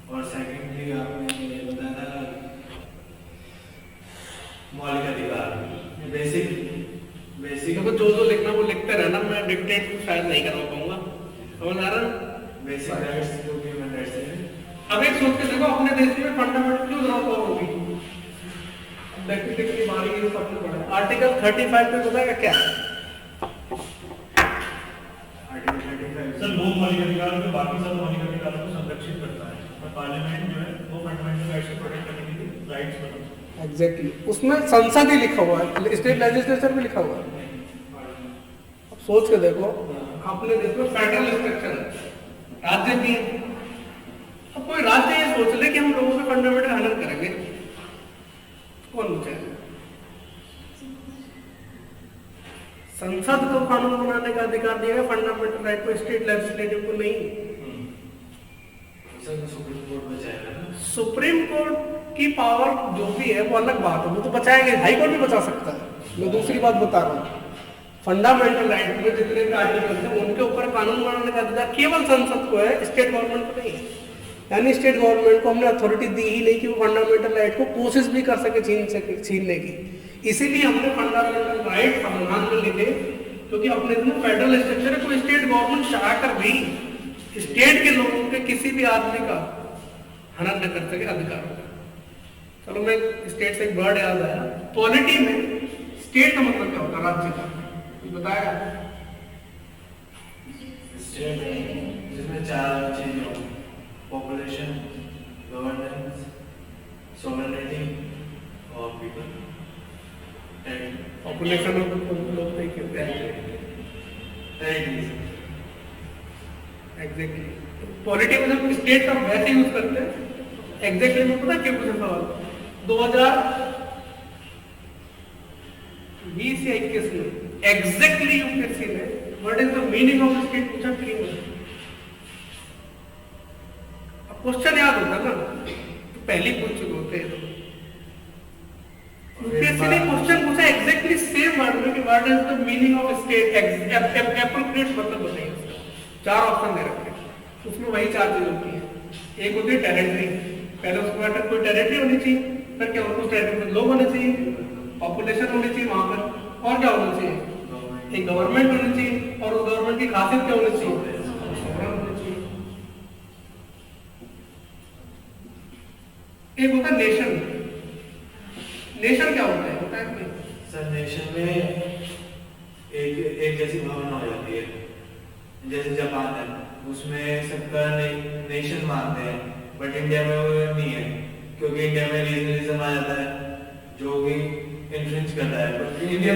और सेकंडली आपने ये बताया था मौलिक अधिकार, बेसिक देखो जो लिखना वो लिखते रहना, मैं डिक्टेट शायद नहीं करवा पाऊंगा, समझ आ रहा है? बेसिक राइट्स जो भी ह्यूमन राइट्स हैं। अब एक सोच के देखो अपने देश में फंडामेंटल क्यों जरूरत होगी? देखते कितनी बारी ये सबसे बड़ा आर्टिकल 35 पे बताएगा क्या? आर्टिकल 35 सर वो मौलिक अधिकारों में बाकी सब मौलिक अधिकारों को संरक्षित करता है, और पार्लियामेंट जो है वो फंडामेंटल राइट्स को प्रोटेक्ट करने के लिए राइट्स बनाता है। एग्जैक्टली उसमें संसद ही लिखा हुआ है, स्टेट लेजिस्लेचर भी लिखा हुआ है। अब सोच के देखो अपने देश में फेडरल स्ट्रक्चर है, राज्य भी है। अब कोई राज्य ये सोच ले कि हम लोगों के फंडामेंटल हनन करेंगे, कौन पूछेगा? संसद को कानून बनाने का अधिकार दिया गया, फंडामेंटल राइट को स्टेट लेजिस्लेटिव को नहीं। सुप्रीम कोर्ट बचाएगा ना, सुप्रीम कोर्ट की पावर जो भी है वो अलग बात है, वो तो बचाएंगे, हाई कोर्ट भी बचा सकता है। मैं दूसरी बात बता रहा हूँ, फंडामेंटल राइट में जितने भी आर्टिकल हैं उनके ऊपर कानून बनाने का अधिकार केवल संसद को है, स्टेट गवर्नमेंट को नहीं है। यानी स्टेट गवर्नमेंट को हमने अथॉरिटी दी ही नहीं कि वो फंडामेंटल राइट को कोशिश भी कर सके छीनने की। इसीलिए हमने फंडामेंटल राइट संविधान में लिखे, क्योंकि अपने इसमें फेडरल स्ट्रक्चर है, कोई स्टेट गवर्नमेंट चाहकर भी स्टेट के लोगों के किसी भी आदमी का हनन न कर सके अधिकार। चलो मैं स्टेट से एक वर्ड याद आया, पॉलिटी में स्टेट का मतलब क्या होता है? राज्य का बताया, जिसमें चार चीजें हों, पॉपुलेशन, गवर्नेंस, सॉवरेनिटी और पीपल। पॉपुलेशन और लोग नहीं क्यों? एग्जैक्टली पॉलिटी में जब स्टेट का वैसे यूज करते हैं, एग्जैक्टली में पता क्यों पूछा सवाल? 20 या 21 में एग्जैक्टली यूपीएससी ने what is the meaning of state पूछा प्री में। अब क्वेश्चन याद होता ना तो पहले पूछ चुके होते हैं। यूपीएससी ने क्वेश्चन पूछा एग्जैक्टली सेम वर्ड में कि what is the meaning of state appropriate मतलब बताइए उसका। 4 ऑप्शन दे रखे हैं उसमें वही 4 चीज होती है। एक होती है टेरिटरी, पहले उसके बाद कोई टेरिटरी होनी चाहिए, फिर क्या उस टेरिटरी में लोग होने चाहिए, पॉपुलेशन होनी चाहिए वहां पर, और क्या होना चाहिए, एक गवर्नमेंट होनी चाहिए, और उस गवर्नमेंट की खासियत क्या होनी चाहिए, होनी चाहिए। एक होता है नेशन। नेशन क्या होता है कोई? सर नेशन में एक जैसी भावना हो जाती है, जैसे जापान है उसमें सबका नेशन मानते हैं, बट इंडिया में वो नहीं है क्योंकि इंडिया में रीजनलिज्म आ जाता है जो भी इन्फ्लुएंस करता है। बट इंडिया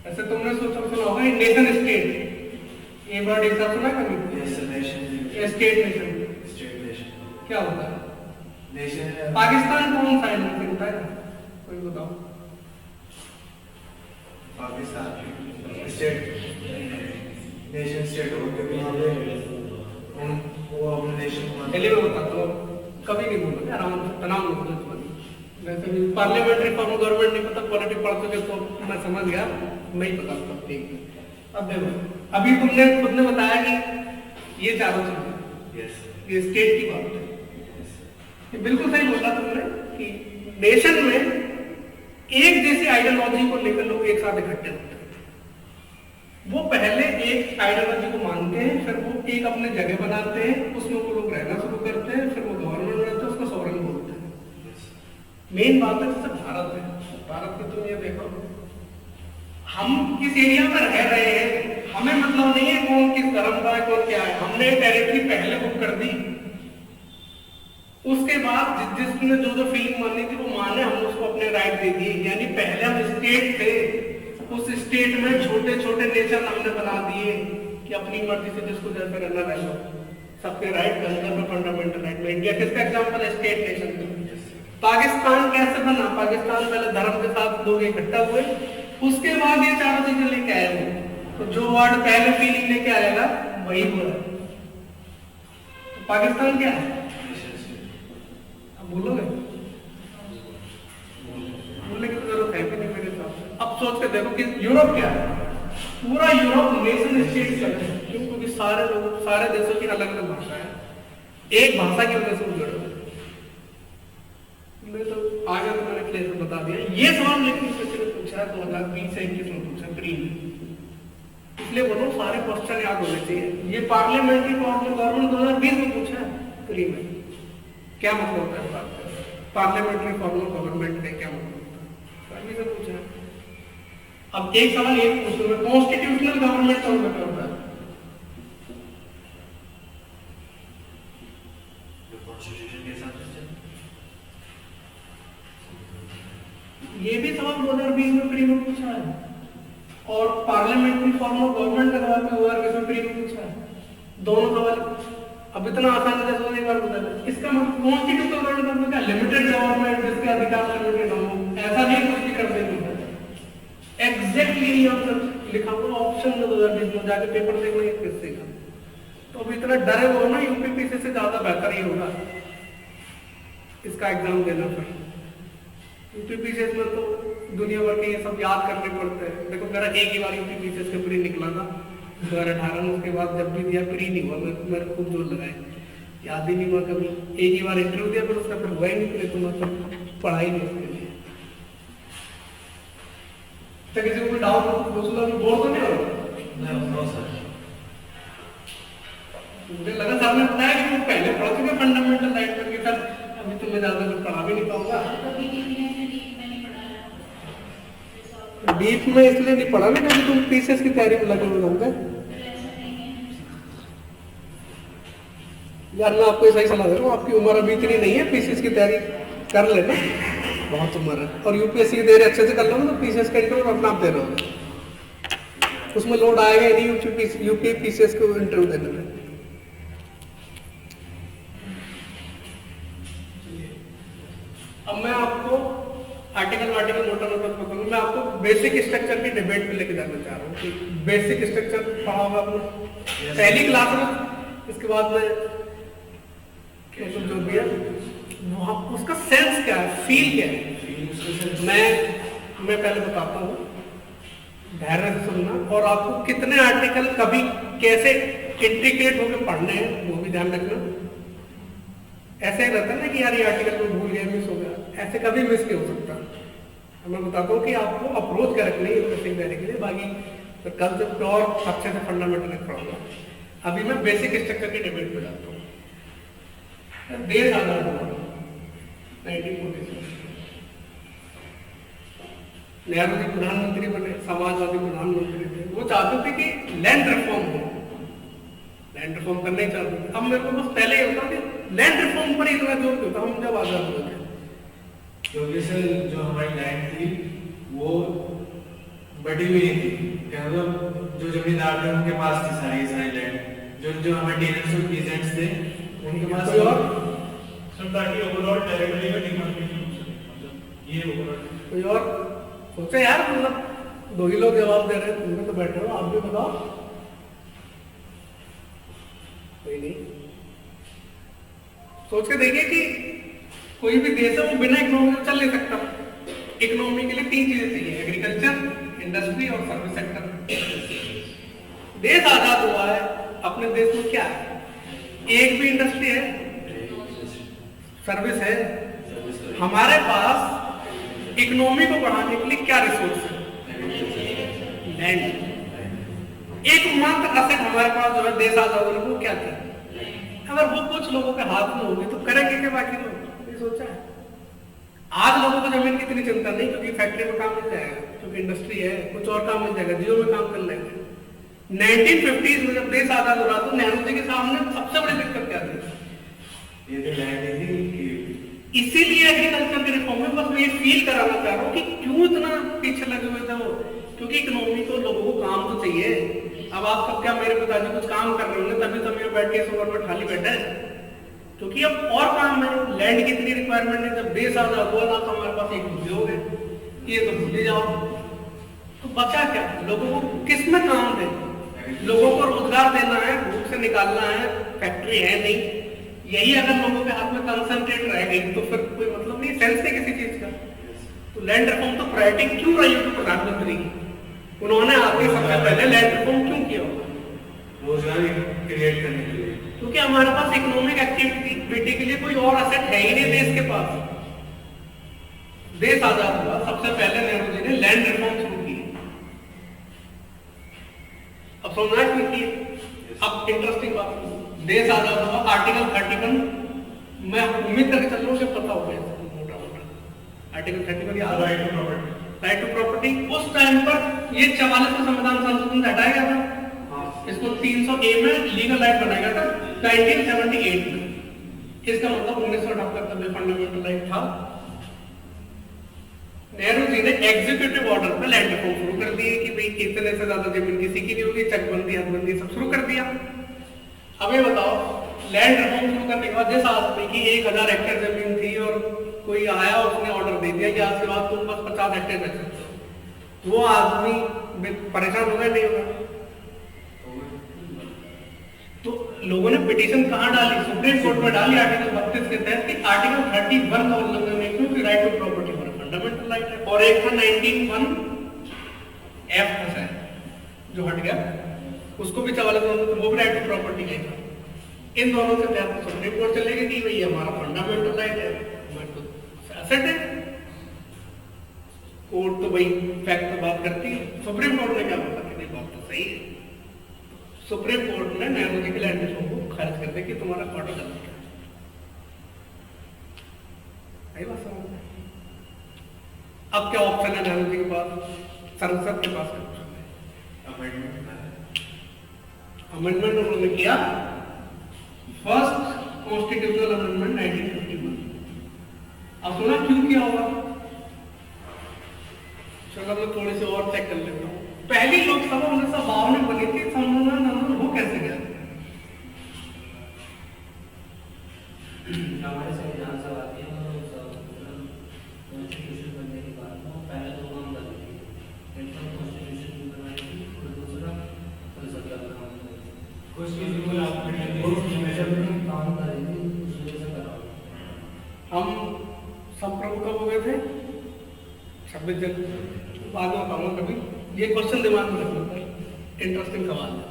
ऐसे तुमने सुना होगा नेशन स्टेट, ये वर्ड एक साथ सुना कभी? नेशन स्टेट नेशन क्या होता है? नेशन पाकिस्तान कौन सा है होता है कोई बताओ? पाकिस्तान स्टेट नेशन स्टेट हो क्योंकि वहाँ पे वो अपने नेशन को पहले मैं बताता हूँ, कभी नहीं बोलोगे आराम से, तनाव नहीं बोलो। वैसे भी पार्लियामेंट्री फॉर्म ऑफ गवर्नमेंट नहीं पता, पॉलिटिक्स पढ़ चुके तो मैं समझ गया, मैं ही बता सकता। ठीक अब देखो, अभी तुमने खुद ने बताया कि ये चारों चीजें ये स्टेट की बात है, ये बिल्कुल सही बोला तुमने कि नेशन में एक जैसी आइडियोलॉजी को लेकर लोग एक साथ इकट्ठे होते हैं। वो पहले एक आइडियोलॉजी को मानते हैं, फिर वो एक अपने जगह बनाते हैं, उसमें वो लोग रहना शुरू करते हैं, फिर वो गवर्नमेंट बनाते हैं, उसको सॉवरेन बोलते हैं। मेन बात है जैसे भारत है, भारत में तुम ये देखो हम किस एरिया में रह रहे हैं, हमें मतलब नहीं है कौन किस धर्म का है कौन क्या है, हमने टेरिटरी पहले बुक कर दी, उसके बाद जिसने जो फीलिंग माननी थी वो माने, हमने उसको अपने राइट दे दिए। यानी पहले हम स्टेट थे, उस स्टेट में छोटे छोटे नेशन हमने बना दिए कि अपनी मर्जी से जिसको जैसे रहना रह लो, सबके राइट के अंदर में फंडामेंटल राइट में। इंडिया किसका एग्जाम्पल है? State nation. पाकिस्तान कैसे बना? पाकिस्तान पहले धर्म के साथ लोग इकट्ठा हुए, उसके बाद ये चारों चीजें लेके आए हुए। तो जो वर्ड पहले फीलिंग लेके आएगा वही बोला। तो पाकिस्तान क्या है? अब बोलोगे? बोलने की तो जरूरत है भी नहीं मेरे हिसाब से। अब सोच के देखो कि यूरोप क्या है? पूरा यूरोप नेशन स्टेट है। क्यों? क्योंकि सारे लोग, सारे देशों की अलग अलग भाषा है, एक भाषा की वजह से उजड़ गए। मैं तो आगे तो मैंने क्लियर बता दिया। ये सवाल लेकिन किसी ने पूछा 2020 से 21 में पूछा प्री में, इसलिए बोलो सारे क्वेश्चन याद होने चाहिए। ये पार्लियामेंट्री फॉर्म ऑफ गवर्नमेंट 2020 में पूछा है प्री में। क्या मतलब होता है पार्लियामेंट्री फॉर्म ऑफ गवर्नमेंट का? क्या मतलब होता है? अभी से पूछा है। अब एक सवाल ये पूछूं मैं, कॉन्स्टिट्यूशनल गवर्नमेंट का मतलब क्या होता है? ये भी सवाल 2020 में प्री में पूछा है, और पार्लियामेंट्री फॉर्म ऑफ गवर्नमेंट का सवाल 2020 में प्री में पूछा है। दोनों सवाल अब इतना आसान है जैसे एक बार बता दें। इसका मतलब कॉन्स्टिट्यूशनल गवर्नमेंट का लिमिटेड गवर्नमेंट जिसके अधिकार लिमिटेड हो, ऐसा नहीं कुछ भी कर देंगे। एग्जैक्टली लिखा हुआ ऑप्शन में 2020 में जाके पेपर देखना है किससे का। तो अब इतना डरे हो ना, यूपीपीसी से ज्यादा बेहतर ही होगा इसका एग्जाम देना। फिर यूपीपीसीएस में तो दुनिया भर के ये सब याद करने पड़ते हैं। देखो मेरा एक ही बार यूपीपीसीएस का प्री निकला था 2018 में, उसके बाद जब भी दिया प्री नहीं हुआ। मेरे खूब जोर लगाए, याद ही नहीं हुआ कभी। एक ही बार इंटरव्यू दिया, फिर उसका फिर हुआ ही नहीं प्री, तो मतलब पढ़ाई नहीं उसके लिए। तो किसी को कोई डाउट पूछ लो, बोर तो नहीं हो रहा? मुझे लगा सर ने बताया कि वो पहले पढ़ चुके फंडामेंटल राइट करके, सर अभी तो मैं ज्यादा कुछ पढ़ा भी नहीं पाऊंगा। डीप में इसलिए नहीं पढ़ा ना क्योंकि तुम पीसीएस की तैयारी में लगे हुए होंगे। यार मैं आपको सही सलाह दे रहा हूँ, आपकी उम्र अभी इतनी नहीं है, पीसीएस की तैयारी कर लेना, बहुत उम्र है। और यूपीएससी की तैयारी अच्छे से कर लो ना, तो पीसीएस का इंटरव्यू अपना आप दे रहे हो, उसमें लोड आएगा नहीं यूपीएससी को इंटरव्यू देने में। अब मैं आपको बेसिक स्ट्रक्चर की डिबेट पे लेके जाना चाह रहा हूँ कि बेसिक स्ट्रक्चर पढ़ा होगा आपने पहली क्लास में, इसके बाद में मतलब जो भी है वहाँ उसका सेंस क्या है, फील क्या है, मैं पहले बताता हूँ, धैर्य से सुनना, और आपको कितने आर्टिकल कभी कैसे इंटीग्रेट होकर पढ़ने हैं वो भी ध्यान रखना। ऐसे ही रहता है ना कि यार ये आर्टिकल में भूल गया, मिस हो गया, ऐसे कभी मिस नहीं हो सकता। मैं बताता हूँ कि आपको अप्रोच क्या रखनी है बेसिक देने के लिए, बाकी तो कल से और अच्छे से फंडामेंटल पढ़ाऊंगा। अभी मैं बेसिक स्ट्रक्चर के डिबेट पे जाता हूँ। देश आजाद हुआ 1947, नेहरू जी प्रधानमंत्री बने, समाजवादी प्रधानमंत्री थे, वो चाहते थे कि लैंड रिफॉर्म हो, लैंड रिफॉर्म करना ही चाहते थे। अब मेरे को बस पहले ये होता कि लैंड रिफॉर्म पर इतना जोर क्यों था हम जब आजाद हुए थे? क्योंकि सर जो हमारी लैंड थी वो बटी हुई थी, मतलब जो जमींदार थे उनके पास थी सारी लैंड, जो हमारे टेनेंट्स और पीजेंट्स थे उनके पास। और सर ताकि ओवरऑल टेरिटरी का डिमार्केशन हो सके, मतलब ये ओवरऑल कोई और सोचे यार, मतलब दो ही लोग जवाब दे रहे हैं, तुम भी तो बैठे हो, आप भी बताओ। कोई नहीं, सोच के देखिए कि कोई भी देश है वो बिना इकोनॉमी के चल नहीं सकता। इकोनॉमी के लिए 3 चीजें चाहिए, एग्रीकल्चर, इंडस्ट्री और सर्विस सेक्टर। देश आजाद हुआ है, अपने देश में क्या है? एक भी इंडस्ट्री है, सर्विस है। हमारे पास इकोनॉमी को बढ़ाने के लिए क्या रिसोर्स है? लैंड। एकमात्र असेट हमारे पास जो है देश आजाद होने को क्या था? अगर वो कुछ लोगों के हाथ में होगी तो करेंगे क्या बाकी लोग? ये सोचा है। आज लोगों को जमीन की इतनी चिंता नहीं, क्योंकि फैक्ट्री में काम मिल जाएगा, क्योंकि इंडस्ट्री है, कुछ और काम मिल जाएगा, जियो में काम कर लेंगे। 1950s में जब देश आजाद हो रहा तो नेहरू जी के सामने सबसे बड़ी दिक्कत क्या थी? ये तो लैंड थी। इसीलिए एग्रीकल्चर के रिफॉर्म में बस मैं ये फील कराना चाह रहा हूँ कि क्यों इतना पीछे लगे हुए थे वो, क्योंकि इकोनॉमी को लोगों को काम तो चाहिए। अब आप सब क्या, मेरे पिताजी कुछ काम कर रहे होंगे तभी तो मेरे बैठ के इस ओवर में ठाली बैठे हैं, क्योंकि अब और काम है, लैंड की इतनी रिक्वायरमेंट है। जब देश आजाद हुआ ना तो हमारे पास एक उद्योग है, ये तो भूल जाओ। तो बचा क्या? लोगों को किस में काम दे? लोगों को रोजगार देना है, भूख से निकालना है, फैक्ट्री है नहीं, यही अगर लोगों के हाथ में कंसंट्रेट रह गई तो फिर कोई मतलब नहीं, सेंस है किसी चीज का। तो लैंड रिफॉर्म तो प्रायोरिटी क्यों रही है प्रधानमंत्री की? उन्होंने आगे सबसे पहले लैंड रिफॉर्म क्यों किया होगा? रोजगार क्रिएट करने के लिए, क्योंकि हमारे पास इकोनॉमिक एक्टिविटी के लिए कोई और असेट है ही नहीं देश के पास। देश आजाद हुआ, सबसे पहले नेहरू जी ने लैंड रिफॉर्म शुरू की। अब समझना क्यों की? अब इंटरेस्टिंग बात, देश आजाद हुआ, आर्टिकल 31, मैं उम्मीद करके चल रहा हूँ कि पता हो गया मोटा मोटा। आर्टिकल 31 याद, right to property. Right to property. उस टाइम पर ये 44 का संविधान संशोधन हटाया गया था, इसको 300A में लीगल राइट बनाया गया था 1978 में। इसका मतलब 1978 तक में फंडामेंटल राइट था। नेहरू जी ने एग्जीक्यूटिव ऑर्डर पे लैंड रिफॉर्म शुरू कर दिए कि भाई इतने से ज्यादा जमीन किसी की नहीं होगी, चकबंदी हदबंदी सब शुरू कर दिया। अब ये बताओ, लैंड रिफॉर्म शुरू करने के बाद जिस आदमी की 1000 हेक्टेयर जमीन थी और कोई आया उसने ऑर्डर दे दिया कि आज के बाद तुम बस 50 हेक्टेयर रख सकते हो, वो आदमी परेशान होगा नहीं होगा? तो लोगों ने पिटीशन कहां डाली? सुप्रीम कोर्ट में डाली आर्टिकल 32 के तहत कि आर्टिकल 31 का उल्लंघन है, क्योंकि राइट टू प्रॉपर्टी हमारा फंडामेंटल राइट है। और एक था 19(1)(f) है जो हट गया, उसको भी 44 वो भी राइट टू प्रॉपर्टी है। इन दोनों के तहत सुप्रीम कोर्ट चलेगी कि भाई हमारा फंडामेंटल राइट है, एसेट है। कोर्ट तो भाई फैक्ट पे बात करती है, सुप्रीम कोर्ट ने क्या बोला कि नहीं बात तो सही है। सुप्रीम कोर्ट ने नेहरू जी के लैंड रिफॉर्म को खारिज कर दिया कि तुम्हारा ऑर्डर गलत है। आई बात समझ में? अब क्या ऑप्शन है नेहरू जी के पास? संसद के पास अमेंडमेंट उन्होंने किया, फर्स्ट कॉन्स्टिट्यूशनल अमेंडमेंट 1951। अब सुना क्यों किया होगा? चलो मैं थोड़ी सी और चेक कर लेता हूँ। पहली लोकसभा 1952 में बनी थी, वो कैसे गया? हमारे संविधान सभा के कॉन्स्टिट्यूशन बनने के बाद पहले तो काम कर रही थी, कुछ किसी को आप काम करेंगे उस वजह से करा। हम सब प्रभु कब हो गए थे? 26 जन। बाद में बताऊंगा कभी। ये क्वेश्चन दिमाग में रखना, इंटरेस्टिंग सवाल है।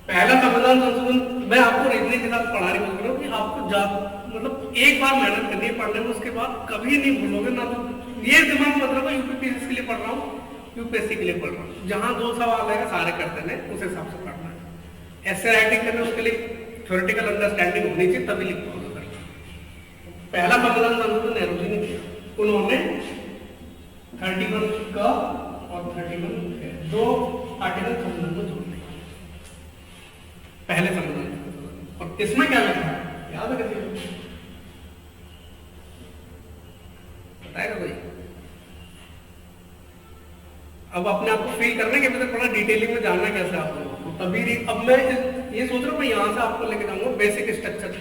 पहला संविधान संशोधन मैं आपको रीजनिंग के साथ पढ़ा रही हूँ कि आपको मतलब एक बार मेहनत करनी है पढ़ने में, उसके बाद कभी नहीं भूलोगे ना। तो ये दिमाग मत रखो यूपीपीएससी के लिए पढ़ रहा हूँ, यूपीएससी के लिए पढ़ रहा हूँ। जहाँ 2 सवाल आएगा सारे करते हैं, उस हिसाब से पढ़ना है। ऐसे राइटिंग करने उसके लिए थ्योरेटिकल अंडरस्टैंडिंग होनी चाहिए, तभी लिख पाओगे। पहला संविधान संशोधन नेहरू जी ने किया। उन्होंने 31 का और 31 2 आर्टिकल संविधान में जोड़ दिया, पहले संविधान। और इसमें क्या लिखा है याद है? बताएगा भाई? अब अपने आप को फील करना कि मुझे थोड़ा डिटेलिंग में जानना कैसे आप लोगों को, तभी अब मैं ये सोच रहा हूँ मैं यहाँ से आपको लेके जाऊंगा बेसिक स्ट्रक्चर,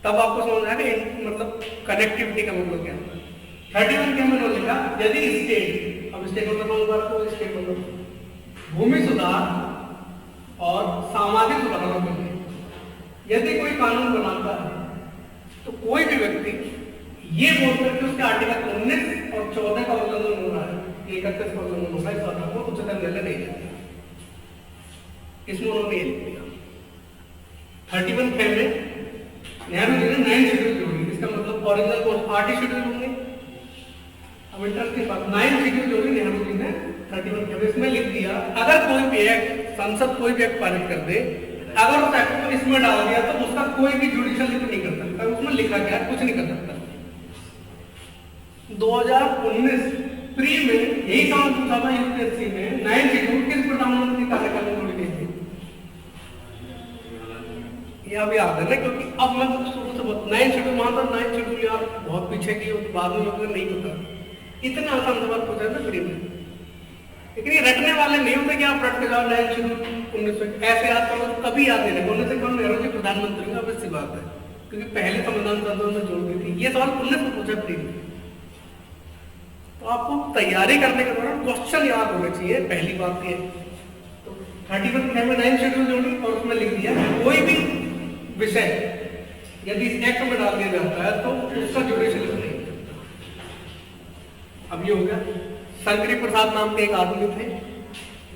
तब आपको समझ आएगा मतलब कनेक्टिविटी का मतलब क्या है। 31 के मैंने लिखा यदि स्टेट, अब स्टेट मतलब स्टेट मतलब भूमि सुधार और सामाजिक सुधारों के लिए यदि कोई कानून बनाता है तो कोई भी व्यक्ति ये बोलकर कि उसके आर्टिकल 19 और 14 का उल्लंघन हो रहा है, 31 का उल्लंघन हो रहा है, इस बात को उच्चतम न्यायालय नहीं देता। इसमें उन्होंने ये लिख दिया 31 में नेहरू जी ने 9 शेड्यूल जोड़ी, इसका मतलब ओरिजिनल कौन 8 शेड्यूल होंगे। अब इंटरेस्टिंग बात 9 शेड्यूल जोड़ी नेहरू जी ने 31 के इसमें लिख दिया अगर कोई भी एक्ट संसद कोई भी एक्ट पारित कर दे, अगर उस एक्ट को इसमें डाल दिया तो उसका कोई भी जुडिशियल रिव्यू नहीं कर सकता। उसमें लिखा गया कुछ नहीं कर सकता। 2019 प्री में यही सवाल पूछा था यूपीएससी में 9 शेड्यूल किस प्रधानमंत्री कार्यकाल में जोड़ी गई थी? ये अब याद है ना, क्योंकि अब मैं शुरू से 9 शेड्यूल वहां पर 9 शेड्यूल यार बहुत पीछे की बाद में मुझे नहीं पता। इतना आसान सवाल पूछा था प्री में, लेकिन ये रटने वाले नहीं होते कि आप रट के जाओ 9 शेड्यूल 1900 ऐसे याद करो तो कभी याद नहीं रहेगा। 19 नेहरू जी प्रधानमंत्री का बस सी बात है, क्योंकि पहले संविधान संशोधन में जोड़ दी थी। ये सवाल 19 में पूछा प्री में, तो आपको तैयारी करने के दौरान क्वेश्चन याद होने चाहिए, पहली बात ये। तो 31 में 9 शेड्यूल जोड़ी और उसमें लिख दिया कोई भी विषय यदि एक्ट में डाल दिया जाता है तो उसका जुडिशियल नहीं। अब ये हो गया। शंकरी प्रसाद नाम के एक आदमी थे,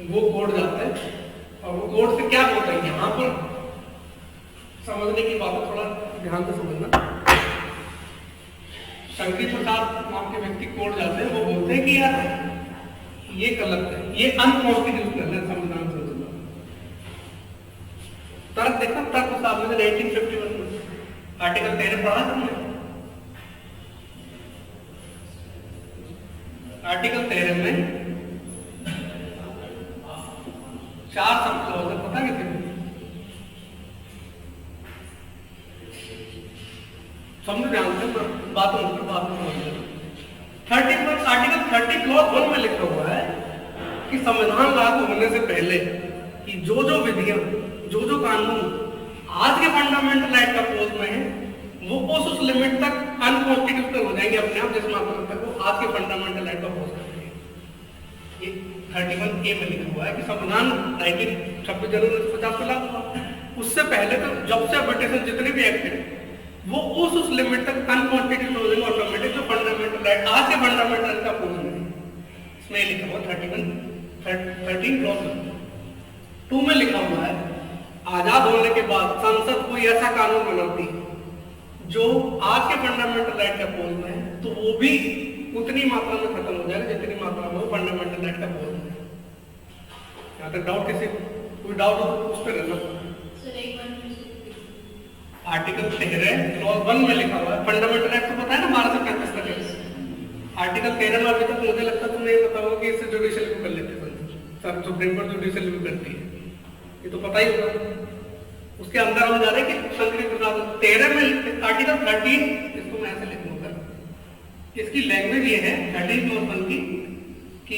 वो कोर्ट जाते हैं और वो कोर्ट से क्या बोलते हैं, यहाँ पर समझने की बात है, थोड़ा ध्यान से समझना। शंकरी प्रसाद नाम के व्यक्ति कोर्ट जाते हैं, वो बोलते हैं कि यार ये गलत है, ये अनकॉन्स्टिट्यूशनल है संविधान संशोधन। तर्क देखा, तर्क साहब ने 1951 में आर्टिकल 13 पढ़ा तुमने? आर्टिकल 13 में 4 सब क्लॉज है, पता है कितने? समझ ध्यान से बात समझ। 30 आर्टिकल 30 क्लॉज 1 में लिखा हुआ है कि संविधान लागू होने से पहले कि जो विधियां जो कानून आज के फंडामेंटल एक्ट का पोज में है वो उस लिमिट तक अनकॉन्स्टिट्यूशनल हो जाएंगे अपने आप, जिस मात्रा तक वो आज के फंडामेंटल एक्ट का पोज करते हैं। ये 31A में लिखा हुआ है कि संविधान 26 जनवरी 1950 को लागू हुआ। उससे पहले तो जब से ब्रिटिश जितने भी एक्ट है वो उस लिमिट तक अनकॉन्स्टिट्यूशनल हो जाएंगे ऑटोमेटिक, जो फंडामेंटल एक्ट आज के फंडामेंटल एक्ट का पोज में है। इसमें लिखा हुआ 13 क्लॉज 2 में लिखा हुआ है आजाद होने के बाद संसद कोई ऐसा कानून बनाती है जो आज के फंडामेंटल राइट का पोल में है, तो वो भी उतनी मात्रा में खत्म हो जाएगा जितनी मात्रा में वो फंडामेंटल राइट का पोल में है। यहाँ तक डाउट किसी कोई डाउट हो तो उस पर रहना। आर्टिकल 13 क्लॉज 1 में लिखा हुआ है फंडामेंटल राइट को पता है ना 1235 तक। आर्टिकल 13 में अभी तक मुझे लगता है तुमने ये बताओ कि इससे जुडिशियल रिव्यू कर लेते हैं, सुप्रीम कोर्ट जुडिशियल रिव्यू करती है, ये तो पता ही होगा। उसके अंदर हम जा रहे हैं कि शंकरी प्रसाद 13 में आर्टिकल 13, इसको मैं ऐसे लिखूंगा, इसकी लैंग्वेज ये है 13 क्लॉज 1 की कि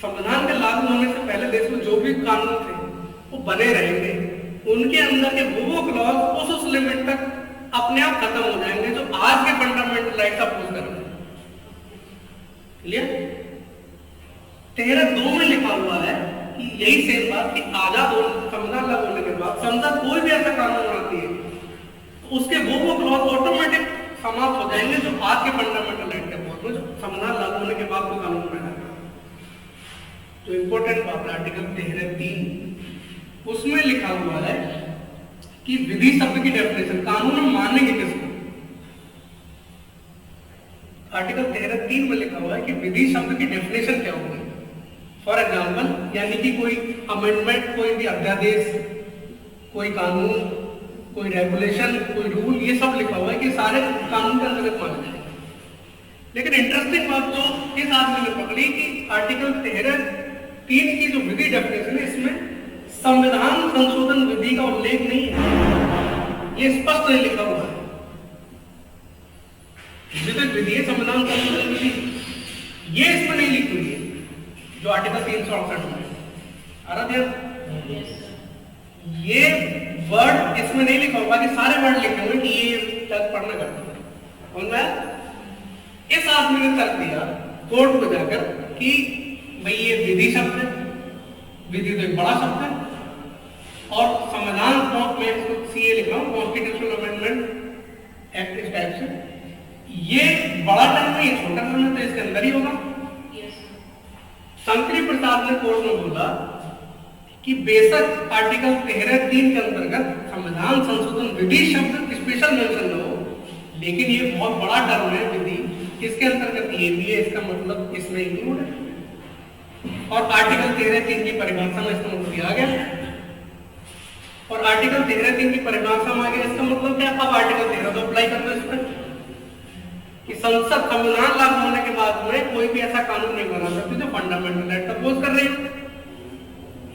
संविधान के लागू होने से पहले देश में जो भी कानून थे वो बने रहेंगे, उनके अंदर के वो क्लॉज उस लिमिट तक अपने आप खत्म हो जाएंगे जो आज के फंडामेंटल राइट का अपोज कर रहे हैं। क्लियर? 13(2) में लिखा हुआ है कि यही सेम बात कि आजाद संविधान लागू होने के बाद संसद कोई भी ऐसा कानून बनाती है तो उसके वो क्लॉज ऑटोमेटिक समाप्त हो जाएंगे जो आज के फंडामेंटल राइट के बहुत में जो संविधान लागू होने के बाद कोई कानून बनाया। तो इंपॉर्टेंट बात है आर्टिकल 13(3) उसमें लिखा हुआ है कि विधि शब्द की डेफिनेशन कानून हम मानेंगे किसको। आर्टिकल 13(3) में लिखा हुआ है कि विधि शब्द की डेफिनेशन क्या होगी। फॉर एग्जाम्पल यानी कि कोई अमेंडमेंट, कोई भी अध्यादेश, कोई कानून, कोई रेगुलेशन, कोई रूल, ये सब लिखा हुआ है कि सारे कानून के अंतर्गत माने जाएंगे। लेकिन इंटरेस्टिंग बात तो इस आदमी ने पकड़ी कि आर्टिकल 13(3) की जो विधि डेफिनेशन है इसमें संविधान संशोधन विधि का उल्लेख नहीं है, ये स्पष्ट नहीं लिखा हुआ है। तो विधि है संविधान संशोधन विधि, ये इसमें नहीं लिखी हुई है जो आर्टिकल 368 में आ रहा था। ये वर्ड इसमें नहीं लिखा होगा कि सारे वर्ड लिखे हुए कि ये तर्क पढ़ना करता है। और इस आदमी ने तर्क दिया कोर्ट को जाकर कि भाई ये विधि शब्द है, विधि तो एक बड़ा शब्द है और संविधान में इसको सीए लिखा हूं, कॉन्स्टिट्यूशनल अमेंडमेंट एक्ट इस टाइप से, ये बड़ा टर्म है, ये छोटा टर्म है, तो इसके अंदर ही होगा। शंकरी प्रसाद ने कोर्ट में बोला कि बेशक आर्टिकल 13(3) के अंतर्गत संविधान संशोधन विधि शब्द स्पेशल मेंशन न हो, लेकिन ये बहुत बड़ा टर्म है विधि, इसके अंतर्गत ये भी है, इसका मतलब इसमें इंक्लूड है। और आर्टिकल 13(3) की परिभाषा में इसका मतलब आ गया। और आर्टिकल 13(3) की परिभाषा में आ गया, इसका मतलब क्या? अब आर्टिकल 13 तो अप्लाई कर दो इस पर कि संसद संविधान लागू होने के बाद में कोई भी ऐसा कानून नहीं बना सकती जो फंडामेंटल राइट अपोज कर रही है।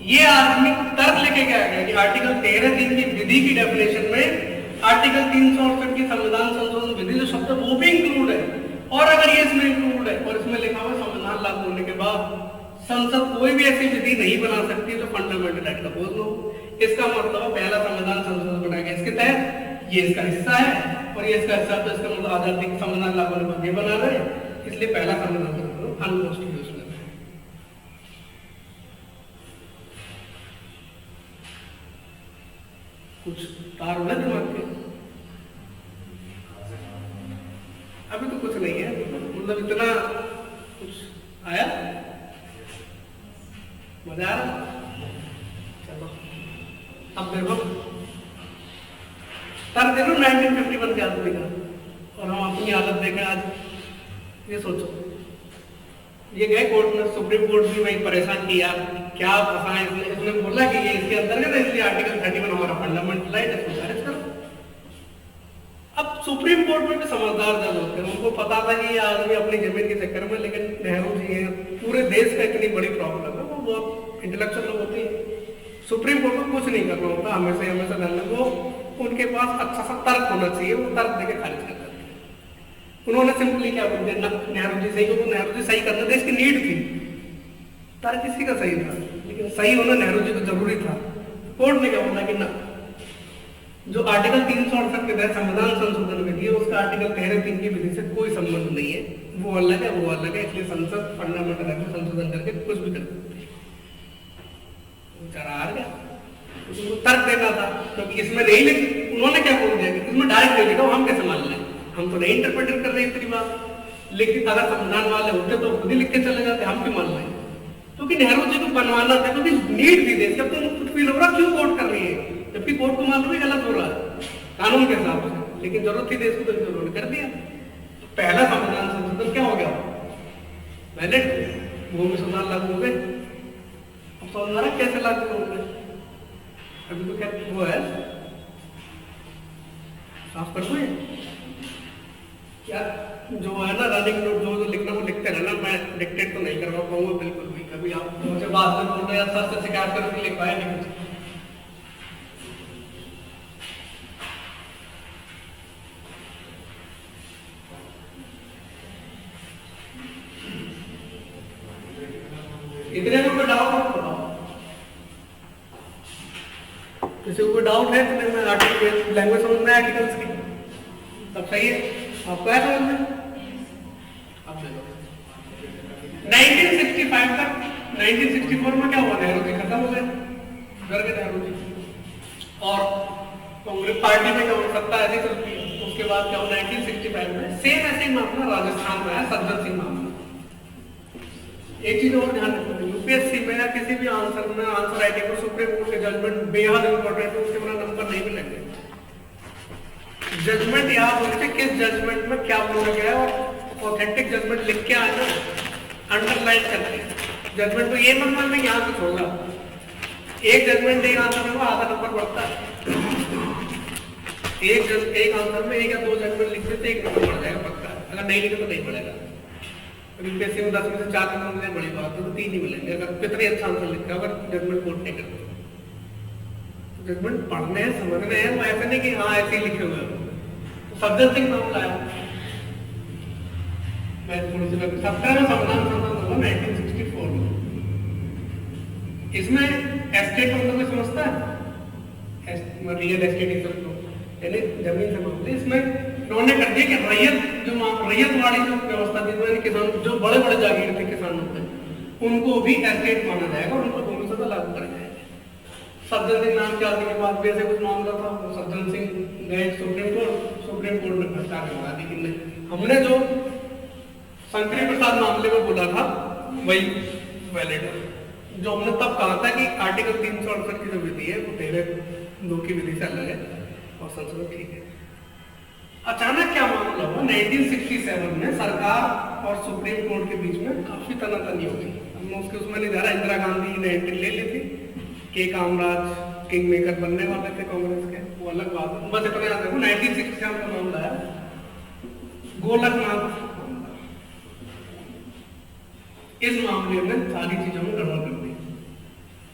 ये आदमी तर्क लेके क्या गया कि आर्टिकल 13(3) की विधि की डेफिनेशन में आर्टिकल 368 की संविधान संशोधन विधि जो शब्द वो भी इंक्लूड है। और अगर ये इसमें इंक्लूड है और इसमें लिखा हुआ संविधान लागू होने के बाद संसद कोई भी ऐसी विधि नहीं बना सकती जो फंडामेंटल राइट का अपोज हो, इसका मतलब पहला संविधान संशोधन बनाया गया इसके तहत, ये इसका हिस्सा है और ये इसका हिस्सा, तो इसका मतलब आजादी संविधान लागू होने के बाद ये बना रहे, इसलिए पहला संविधान संशोधन अनकॉन्स्टिट्यूशनल है। कुछ तार उड़ा दिमाग के? अभी तो कुछ नहीं है, मतलब इतना कुछ आया, मजा आ रहा। चलो अब देखो तब देखो 1951 के आदमी का और हम अपनी हालत देखें आज। ये सोचो, ये गए कोर्ट में, सुप्रीम कोर्ट भी वही परेशान किया, क्या फंसा इसने बोला कि ये इसके अंतर्गत है, इसलिए आर्टिकल 31 हमारा फंडामेंटल राइट है, इसको खारिज करो। अब सुप्रीम कोर्ट में भी समझदार जज होते हैं, उनको पता था कि ये आदमी अपनी जमीन के चक्कर में, लेकिन नेहरू जी हैं, पूरे देश का इतनी बड़ी प्रॉब्लम है, वो बहुत इंटेलेक्चुअल लोग होते हैं, सुप्रीम कोर्ट को कुछ नहीं करना होता, हमेशा जानना, वो उनके पास अच्छा सा तर्क होना चाहिए, वो तर्क देके खारिज कर देते हैं। उन्होंने सिंपली क्या बोल दिया, नेहरू जी सही, क्योंकि नेहरू जी सही करना था, इसकी नीड थी, तर्क किसी का सही था, लेकिन सही होना नेहरू जी को जरूरी था। कोर्ट ने क्या बोला कि ना, जो आर्टिकल 368 के तहत संविधान संशोधन विधि है उसका आर्टिकल 13(3) की विधि से कोई संबंध नहीं है, वो अलग है, वो अलग है, इसलिए संसद फंडामेंटल राइट में संशोधन करके कुछ भी कर सकती है। बेचारा हार गया, उसको तर्क देना था, क्योंकि इसमें नहीं लिख, उन्होंने क्या बोल दिया कि इसमें डायरेक्ट नहीं लिखा, हम कैसे मान लें, हम तो नहीं इंटरप्रेट कर रहे हैं इतनी बात, लेकिन अगर संविधान वाले होते तो खुद ही लिख के चले जाते, हम क्यों मान लें, क्योंकि नेहरू जी को बनवाना था, क्योंकि नीड थी देश, जब तुम कुछ फील हो रहा क्यों कोर्ट कर रही है, जबकि कोर्ट को मालूम है गलत हो रहा है कानून के हिसाब से, लेकिन जरूरत थी देश को, तो उन्होंने कर दिया। तो पहला संविधान संशोधन क्या हो गया, पहले भूमि सुधार लागू हो गए, अब संविधान कैसे लागू हो गए, अभी तो क्या वो है, साफ कर दो क्या जो है ना रनिंग नोट, जो लिखना वो लिखते रहना, मैं डिक्टेट तो नहीं करवा पाऊंगा बिल्कुल भी, कभी आप मुझे बाद में बोल रहे हैं सर से शिकायत करके लिख पाए नहीं कुछ। इतने में कोई डाउट है बताओ, किसी को कोई डाउट है इतने में, आर्टिकल लैंग्वेज समझ में आर्टिकल्स की सब सही है, आपको है समझ में? अब देखो 1965 तक 1964 में क्या हुआ, नेहरू जी खत्म हो गए, डर गए नेहरू जी, और कांग्रेस पार्टी में क्या सत्ता ऐसी चलती है। उसके बाद क्या हुआ 1965 में सेम ऐसे ही मामला राजस्थान में आया, सज्जन सिंह मामला। एक चीज और ध्यान रखना, यूपीएससी में या किसी भी आंसर में, आंसर राइटिंग में सुप्रीम कोर्ट के जजमेंट बेहद इंपॉर्टेंट है, उसके बिना नंबर नहीं मिलेंगे। जजमेंट याद होने से किस जजमेंट में क्या बोला गया है, और ऑथेंटिक जजमेंट लिख के आना, अंडरलाइन करके जजमेंट को ये मत मान में यहाँ कुछ होगा। एक जजमेंट एक आंसर में आधा नंबर बढ़ता है, एक आंसर में 1 या 2 जजमेंट लिख देते 1 नंबर बढ़ जाएगा पक्का, अगर नहीं लिखे तो नहीं बढ़ेगा। यूपीएससी में 10 में से 4 नंबर मिलने बड़ी बात है, तो 3 ही मिलेंगे अगर कितने अच्छा आंसर लिखा है, अगर जजमेंट कोर्ट नहीं करते। जजमेंट पढ़ने हैं, समझने हैं, वो ऐसे नहीं कि हाँ ऐसे ही लिखे हुए हैं। सज्जन सिंह मामला है, मैं थोड़ी सी 17 में संविधान संशोधन हुआ 1964 में। इसमें एस्टेट मतलब कोई समझता है, रियल एस्टेट ही सब यानी जमीन से मामले। इसमें इन्होंने कर दिया कि रैयत वाली जो व्यवस्था थी, यानी किसान जो बड़े बड़े जागीर थे किसानों के, उनको भी एस्टेट माना जाएगा और उनको भूमि सत्ता लागू कर जाएगा। सज्जन सिंह नाम के आदमी के बाद भी ऐसे कुछ मामला था, वो सज्जन सिंह गए सुप्रीम कोर्ट में प्रस्ताव लगा दी कि हमने जो शंकरी प्रसाद मामले में बोला था वही वैलिड है। जो हमने तब कहा था कि आर्टिकल 368 की जो विधि है वो 13(2) की विधि से अलग है और संशोधन ठीक है। अचानक क्या मामला हुआ 1967 में सरकार और सुप्रीम कोर्ट के बीच में काफी तनातनी हो गई। हमने उसमें नहीं जा रहा, इंदिरा गांधी ने एंट्री ले ली थी, के कामराज किंग मेकर बनने वाले थे कांग्रेस के, वो अलग बात है। बस इतना याद रखो 1967 का मामला है गोलकनाथ। इस मामले में सारी चीजों में गड़बड़ कर दी।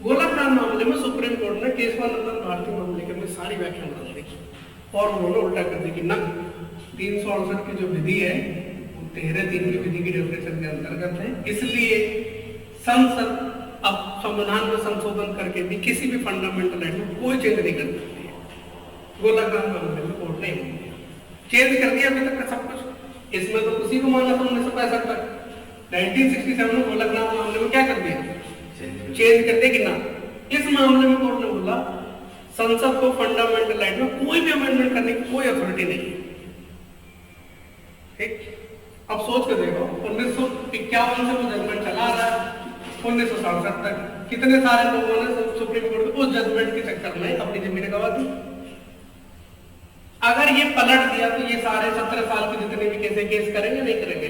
गोलकनाथ मामले में सुप्रीम कोर्ट ने केशवानंदन भारती मामले के में सारी व्याख्या बदल दी और उन्होंने उल्टा कर दी कि न 368 की जो विधि है वो 13(3) की विधि की डेफिनेशन के अंतर्गत है, इसलिए संसद अब संविधान में संशोधन करके भी किसी भी फंडामेंटल राइट में कोई चेंज नहीं कर सकती है। गोलकनाथ मामले में कोर्ट ने चेंज कर दिया अभी तक का सब कुछ। इसमें तो उसी को माना था 1965 तक। 1967 में गोलकनाथ मामले में क्या कर दिया, चेंज कर दिया कि ना। इस मामले में कोर्ट ने बोला संसद को फंडामेंटल राइट में कोई भी अमेंडमेंट करने की कोई अथॉरिटी नहीं है। ठीक, अब सोच के देखो 1951 से वो जजमेंट चला रहा है 1967 तक, कितने सारे लोगों ने सुप्रीम कोर्ट के उस जजमेंट के चक्कर में अपनी जमीनें गंवा दी। अगर ये पलट दिया तो ये सारे 17 साल के जितने भी केस करेंगे नहीं करेंगे?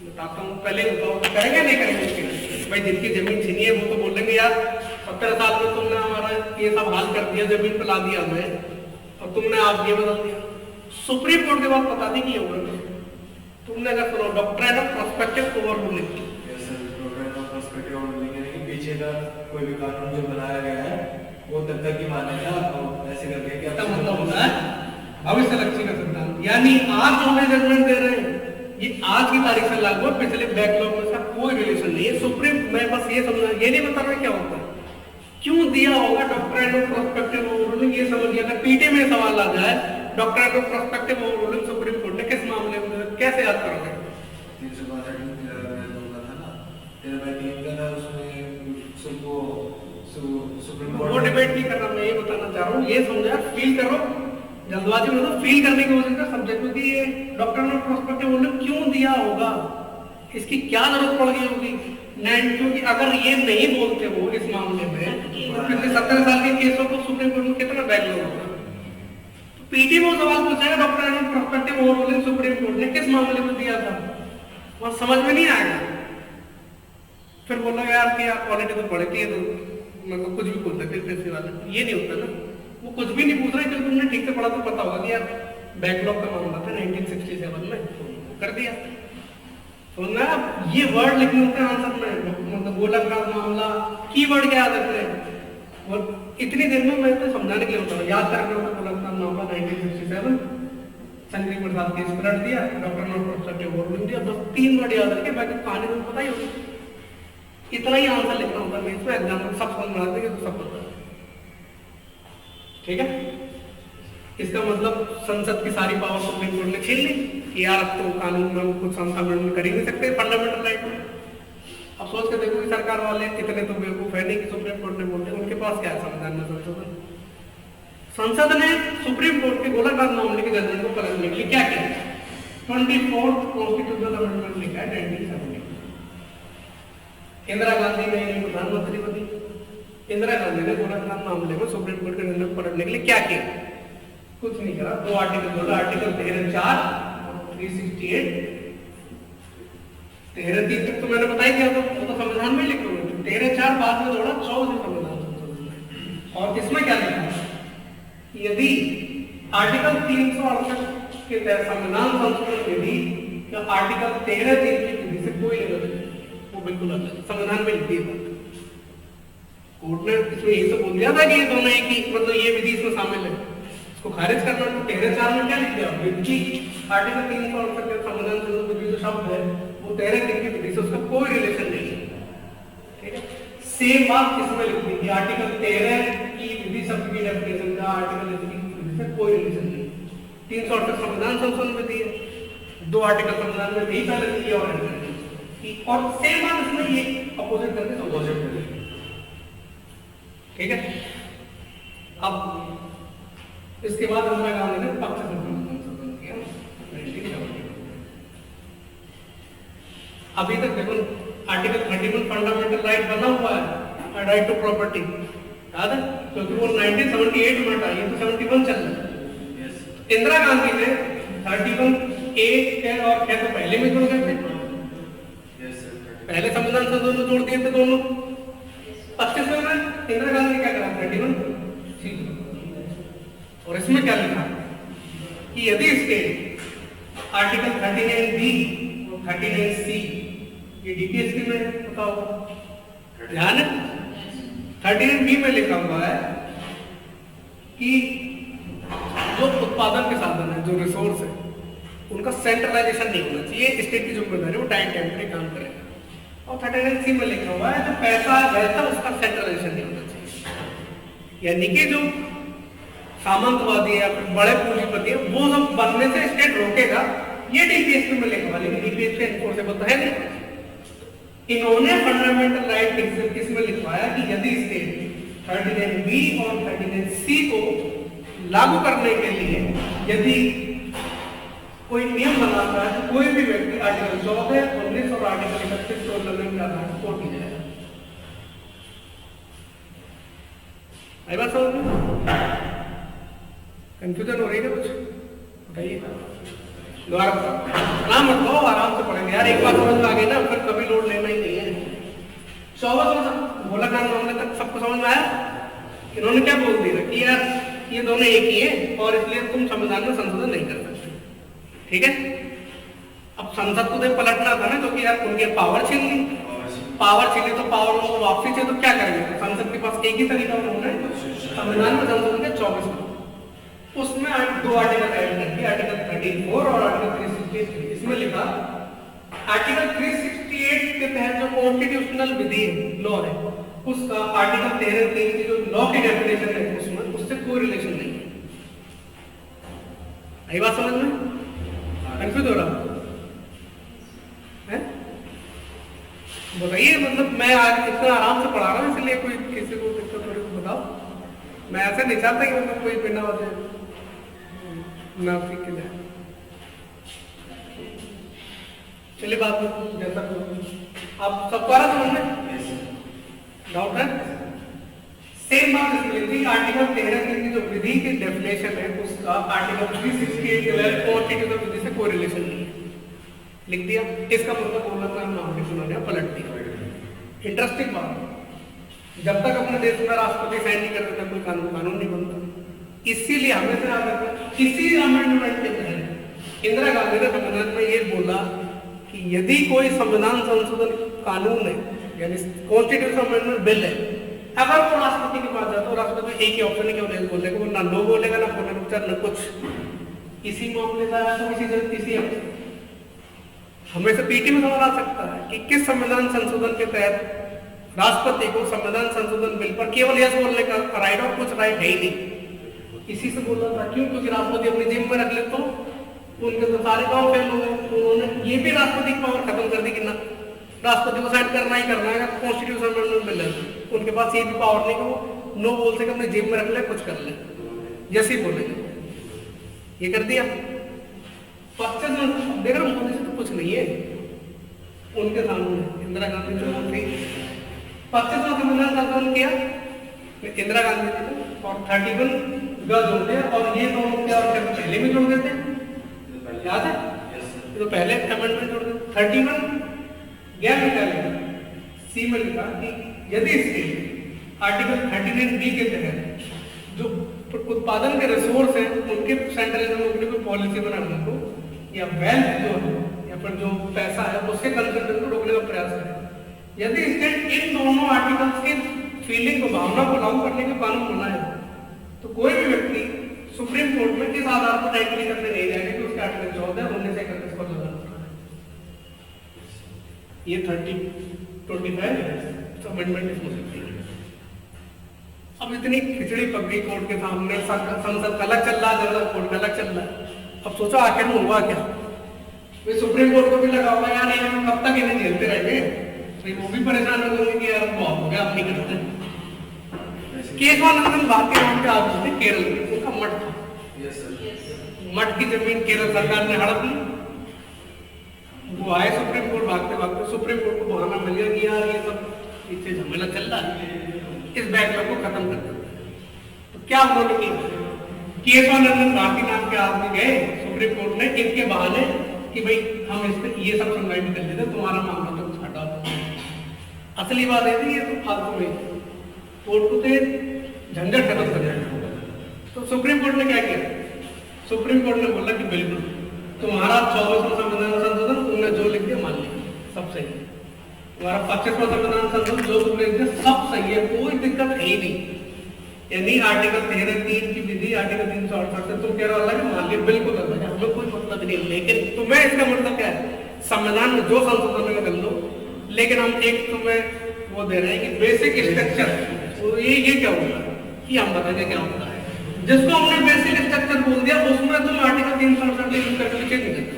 बताता हूँ, पहले बताओ करेंगे नहीं करेंगे? भाई जिनकी जमीन छीनी है वो तो बोलेंगे यार 17 साल में तुमने हमारा ये सब हाल कर दिया, जमीन पिला दिया हमें और तुमने आप ये बदल दिया। सुप्रीम कोर्ट के बाद बता दी कि ये होगा तुमने अगर सुनो डॉक्ट्रिन ऑफ प्रोस्पेक्टिव ओवररूलिंग, पीछे का कोई भी कानून जो बनाया गया है वो तब तक ही मानेगा ऐसे करके क्या मतलब होता है अवश्य लक्ष्य का सिद्धांत। यानी आज जो हमें जजमेंट दे रहे हैं ये आज की तारीख से लागू है, पिछले बैकलॉग में इसका कोई रिलेशन नहीं है। सुप्रीम मैं बस ये समझा, ये नहीं बता रहा क्या होता है, क्यों दिया होगा डॉक्ट्रिन ऑफ प्रोस्पेक्टिव ओवररूलिंग, ये समझ लिया। अगर पीटी में सवाल आ जाए doctrine of prospective ओवररूलिंग supreme court ने किस मामले में कैसे याद करोगे? 362 वो डिबेट नहीं करना, मैं ये बताना चाह रहा हूँ, ये समझा फील करो, जल्दबाजी में तो फील करने की वजह से सब्जेक्ट में कि ये डॉक्ट्रिन ऑफ प्रोस्पेक्टिव ओवररूलिंग क्यों दिया होगा, इसकी क्या जरूरत पड़ गई होगी। क्योंकि अगर ये नहीं बोलते हो इस मामले में तो पिछले 17 साल के केसों को सुप्रीम कोर्ट में कितना बैकलॉग होगा। पीटी में सवाल पूछेगा doctrine of prospective ओवररूलिंग supreme court ने किस मामले में दिया था, वहां समझ में नहीं आएगा। फिर बोलो यार कि आप क्वालिटी तो पढ़ती है तो मतलब कुछ भी पूछ सकते पैसे वाले, ये नहीं होता ना। वो कुछ भी नहीं पूछ रहे क्योंकि तुमने ठीक से पढ़ा तो पता होगा कि यार बैकलॉग का मामला था 1967 में कर दिया। तो ना ये वर्ड लिखने होते हैं आंसर में, मतलब गोलकनाथ मामला कीवर्ड क्या याद रखते हैं और इतनी देर में मैं तो समझाने के लिए होता है याद करना होता। गोलकनाथ मामला 1967 शंकरी प्रसाद केस पलट दिया, डॉक्टर नॉट प्रोस्पेक्टिव ओवररूलिंग दिया, बस 3 वर्ड याद रखे, बाकी कहानी तो पता ही होगी। इतना ही आंसर लिखना होता है इसमें, एग्जाम्पल सब समझ में आते हैं तो सब पता है। ठीक है, इसका मतलब संसद की सारी पावर सुप्रीम कोर्ट ने छीन ली कि यार अब तो कानून में कुछ अमेंडमेंट कर ही नहीं सकते फंडामेंटल राइट में। अब सोच के देखो कि सरकार वाले इतने तो बेवकूफ है नहीं कि सुप्रीम कोर्ट ने बोलते उनके पास क्या है संविधान में संशोधन। संसद ने सुप्रीम कोर्ट के गोलाघाट मामले के जजमेंट को पलटने के लिए क्या किया? 24th कॉन्स्टिट्यूशनल अमेंडमेंट लिखा है 1970। इंदिरा गांधी ने प्रधानमंत्री बनी। इंदिरा गांधी ने गोलाघाट मामले में सुप्रीम कोर्ट के निर्णय को पलटने के लिए क्या किया? कुछ नहीं करा। 2 आर्टिकल जोड़ा, आर्टिकल 13(4) और 368। 13(3) तक तो मैंने बताई दिया था, वो तो संविधान में लिखे हुए थे। 13(4) बाद में जोड़ा 14 संविधान संशोधन। और इसमें क्या लिखा है? यदि आर्टिकल 368 के तहत संविधान संशोधन विधि या आर्टिकल 13(3) की विधि से कोई लेना देना वो बिल्कुल अलग संविधान में लिख दिया। कोर्ट ने इसमें ये तो बोल दिया था कि ये दोनों एक ही, मतलब ये विधि इसमें शामिल है, इसको खारिज करना। तो 13(4) में क्या लिख दिया? विधि आर्टिकल 368 के संविधान संशोधन विधि जो शब्द है वो 13(3) की विधि से उसका कोई रिलेशन नहीं है। ठीक है, सेम बात इसमें लिख दी कि आर्टिकल 13 की विधि शब्द की डेफिनेशन का आर्टिकल की विधि से कोई रिलेशन नहीं। 368 संविधान संशोधन विधि है, 2 आर्टिकल संविधान में नहीं पहले दिए और सेम बात इसमें ये अपोजिट करके अपोजिट कर दी। ठीक है, अब इसके बाद इंदिरा गांधी ने पक्ष संशोधन किया 1970। अभी तक देखो आर्टिकल 31 फंडामेंटल राइट बना हुआ है, राइट टू प्रॉपर्टी, याद है? क्योंकि वो 1978 में हटा, ये तो 71 चल रहा है। इंदिरा गांधी ने 31 के और क्या तो पहले में जोड़ गए थे, पहले संविधान संशोधन में जोड़ दिए थे दोनों। 25 में इंदिरा गांधी ने क्या करा? 31 और इसमें क्या लिखा कि यदि स्टेट आर्टिकल 39B और 39C, ये डीपीएससी में बताओ, ध्यान है 39B में लिखा हुआ है कि जो उत्पादन के साधन है, जो रिसोर्स है, उनका सेंट्रलाइजेशन नहीं होना चाहिए, स्टेट की जिम्मेदारी है, वो टाइम टेम्परेरी काम करेगा। और 39C में लिखा हुआ है जो पैसा रहता है उसका सेंट्रलाइजेशन नहीं होना चाहिए, यानी कि जो सामंतवादी या फिर बड़े पूंजीपति है वो सब बनने से स्टेट रोकेगा। ये डीपीएससी में लिखा हुआ, लेकिन डीपीएससी एनफोर्सेबल तो है नहीं। इन्होंने फंडामेंटल राइट किसमें लिखवाया कि यदि स्टेट 39B और 39C को लागू करने के लिए यदि कोई नियम बनाता है तो कोई भी व्यक्ति आर्टिकल 14, 19 और आर्टिकल 31 को उल्लंघन के आधार पर कोर्ट में जाएगा। आई बात समझ में? कंफ्यूजन हो रही है कुछ? बताइए। दोबारा ना मत लो, आराम से पढ़ेंगे यार, एक बार समझ में आ गई ना फिर कभी लोड लेना ही नहीं है। 14 गोलाघाट मामले तक सबको समझ में आया? इन्होंने क्या बोल दिया कि यार ये दोनों एक ही है और इसलिए तुम संविधान में संशोधन नहीं कर सकते। ठीक है, अब संसद को तो पलटना था ना, क्योंकि यार उनके पावर छीन ली, पावर छीनी तो पावर को वापसी चाहिए, तो क्या करेंगे? संसद के पास एक ही तरीका उन्होंने संविधान में संशोधन के 24 में उसमें 2 आर्टिकल ऐड कर दिए, आर्टिकल 34 और आर्टिकल 368। इसमें लिखा आर्टिकल 368 के तहत जो कॉन्स्टिट्यूशनल विधि लॉ है उसका आर्टिकल 13(3) की जो लॉ की डेफिनेशन है उसमें उससे कोई रिलेशन नहीं है। आई बात समझ में? कंफ्यूज हो रहा है? बताइए, मतलब मैं आज इतना आराम से पढ़ा रहा हूँ इसलिए कोई किसी को दिक्कत थोड़ी को बताओ। मैं ऐसा नहीं चाहता कि मतलब कोई बिना वजह ना सीख के जाए। चलिए बात जैसा आप सब पढ़ा समझ में डाउट है? सेम बात इसमें लिखी आर्टिकल 13 की जो विधि की डेफिनेशन है उसका आर्टिकल 368 के तहत कॉन्स्टिट्यूशनल विधि से कोई रिलेशन नहीं है, लिख दिया। इसका मतलब गोलाघाट मामले को उन्होंने पलट दिया। इंटरेस्टिंग बात, जब तक अपने देश में राष्ट्रपति साइन नहीं करते तब कोई कानून नहीं बनता। इसीलिए हमें से याद रखना, इसी अमेंडमेंट के तहत इंदिरा गांधी ने संविधान में ये बोला कि यदि कोई संविधान संशोधन कानून है यानी कॉन्स्टिट्यूशन अमेंडमेंट बिल है, अगर वो राष्ट्रपति के पास जाता है, राष्ट्रपति एक ही ऑप्शन है कि वो बोलेगा, वो ना नो बोलेगा, ना पुनरुच्चार, न कुछ। इसी मामले का तो इसी हमें से पीटी में सवाल आ सकता है कि किस संविधान संशोधन के तहत राष्ट्रपति को संविधान संशोधन बिल पर केवल यस बोलने का राइट और कुछ राइट है ही नहीं। इसी से बोला था, क्यों? क्योंकि राष्ट्रपति अपनी जिम्मे में रख ले तो उनके तो सारे काम फेल हो गए। तो उन्होंने ये भी राष्ट्रपति की पावर खत्म कर दी कि ना राष्ट्रपति को साइन करना ही करना है, कॉन्स्टिट्यूशन अमेंडमेंट मिल जाए। उनके पास ये भी पावर नहीं कि वो नो बोल सके, अपने जेब में रख ले, कुछ कर ले, जैसे ही बोलेंगे। ये कर दिया। 25 में देख रहा मोदी से तो कुछ नहीं है उनके सामने। इंदिरा गांधी जो थी 25वां संविधान संशोधन किया इंदिरा गांधी जी ने, और 31 जोड़ दिया, और ये दोनों क्या पहले भी जोड़ देते हैं, याद है? तो पहले अमेंडमेंट जोड़ देते। 31 गैर निकालेगा सी में लिखा कि यदि स्टेट आर्टिकल 39B के तहत जो उत्पादन के रिसोर्स हैं उनके सेंट्रल गवर्नमेंट कोई पॉलिसी बनाने को या वेल्थ जो है या फिर जो पैसा है उसके कंजम्पशन को रोकने का प्रयास करें, यदि स्टेट इन दोनों आर्टिकल्स की फीलिंग को, भावना को लागू करने का कानून बनाए तो कोई भी व्यक्ति सुप्रीम कोर्ट में किस आधार पर टाइटली करने नहीं जाएगा कि उसके आर्टिकल 14 19 से 31 पर लगाना है। ये 25 अमेंडमेंट इसमें सकती है। अब इतनी खिचड़ी पकड़ी कोर्ट के सामने, संसद का अलग चल रहा है, जनरल कोर्ट का अलग चल रहा है। अब सोचो आखिर में हुआ क्या? वे सुप्रीम कोर्ट को भी लगा होगा यार ये हम कब तक इन्हें झेलते रहेंगे, वो भी परेशान हो गए कि यार बहुत हो गया, अब नहीं करते। केशवानंदन भारती नाम के आदमी थे, केरल के, उनका मठ था। मठ की जमीन केरल सरकार ने हड़प ली। वो आए सुप्रीम कोर्ट भागते भागते, सुप्रीम कोर्ट को बहाना मिल गया कि यार ये सब पीछे झमेला चल रहा है, इस बैकलॉग को खत्म कर दो। तो क्या उन्होंने किया? केशवानंदन भारती नाम के आदमी गए सुप्रीम कोर्ट ने इनके बहाने कि भाई हम इस पे ये सब सुनवाई भी कर लेते, तुम्हारा मामला तो हटा दो। असली बात है ये तो फालतू में कोर्ट को झंझट खत्म कर जाएगा। तो सुप्रीम कोर्ट ने क्या किया? सुप्रीम कोर्ट ने बोला कि बिल्कुल तुम्हारा 24वां संविधान संशोधन तुमने जो लिख दिया मान लिया, सब सही है। तुम्हारा 25वां संविधान संशोधन जो तुमने लिख दिया सब सही है, कोई दिक्कत है ही नहीं। यानी आर्टिकल 13(3) की विधि आर्टिकल 368 से तुम कह रहे हो अलग, मान लिया बिल्कुल अलग है, हमें कोई मतलब नहीं। लेकिन तुम्हें इसका मतलब क्या है? संविधान में जो संशोधन में कर लो, लेकिन हम एक तुम्हें वो दे रहे हैं कि बेसिक स्ट्रक्चर, ये क्या होता है कि हम बताएंगे क्या होता है। जिसको हमने बेसिक स्ट्रक्चर बोल दिया उसमें तुम आर्टिकल 368 यूज करके चेंज नहीं कर सकते।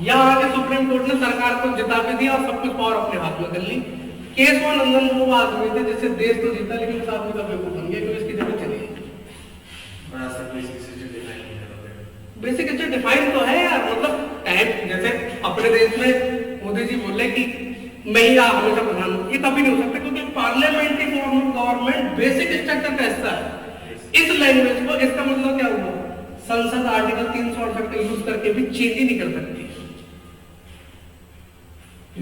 यहाँ आगे सुप्रीम कोर्ट ने सरकार को जिता भी दिया और सब कुछ पावर अपने हाथ में कर ली। केशवानंदन वो आदमी थे जिससे देश तो जीता, लेकिन इस आदमी का बेवकूफ बन गया क्योंकि इसकी जमीन चली गई। बेसिक स्ट्रक्चर डिफाइन तो है यार, मतलब टाइम जैसे अपने देश में मोदी जी बोले कि मैं ही हमेशा प्रधानमंत्री, ये कभी नहीं हो सकता क्योंकि parliamentary form of government basic structure का हिस्सा है। इस लैंग्वेज को, इसका मतलब क्या हुआ? संसद आर्टिकल 368 का यूज करके भी चेंज ही नहीं कर सकती।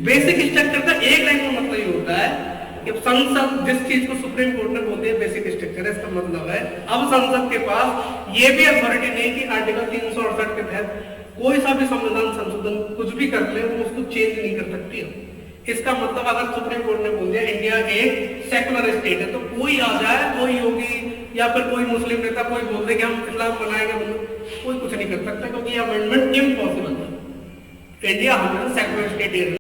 बेसिक स्ट्रक्चर का एक लाइन में मतलब ये होता है कि संसद जिस चीज को सुप्रीम कोर्ट ने बोल दिया बेसिक स्ट्रक्चर है, इसका मतलब है अब संसद के पास ये भी अथॉरिटी नहीं कि आर्टिकल 368 के तहत कोई सा भी संविधान संशोधन कुछ भी कर ले वो उसको चेंज नहीं कर सकती है। इसका मतलब अगर सुप्रीम कोर्ट ने बोल दिया इंडिया एक सेकुलर स्टेट है, तो कोई आ जाए, कोई योगी या फिर कोई मुस्लिम नेता कोई बोल दे कि हम इस्लाम बनाएंगे, कोई कुछ नहीं कर सकता क्योंकि ये अमेंडमेंट इम्पॉसिबल है। इंडिया हमेशा सेकुलर स्टेट है।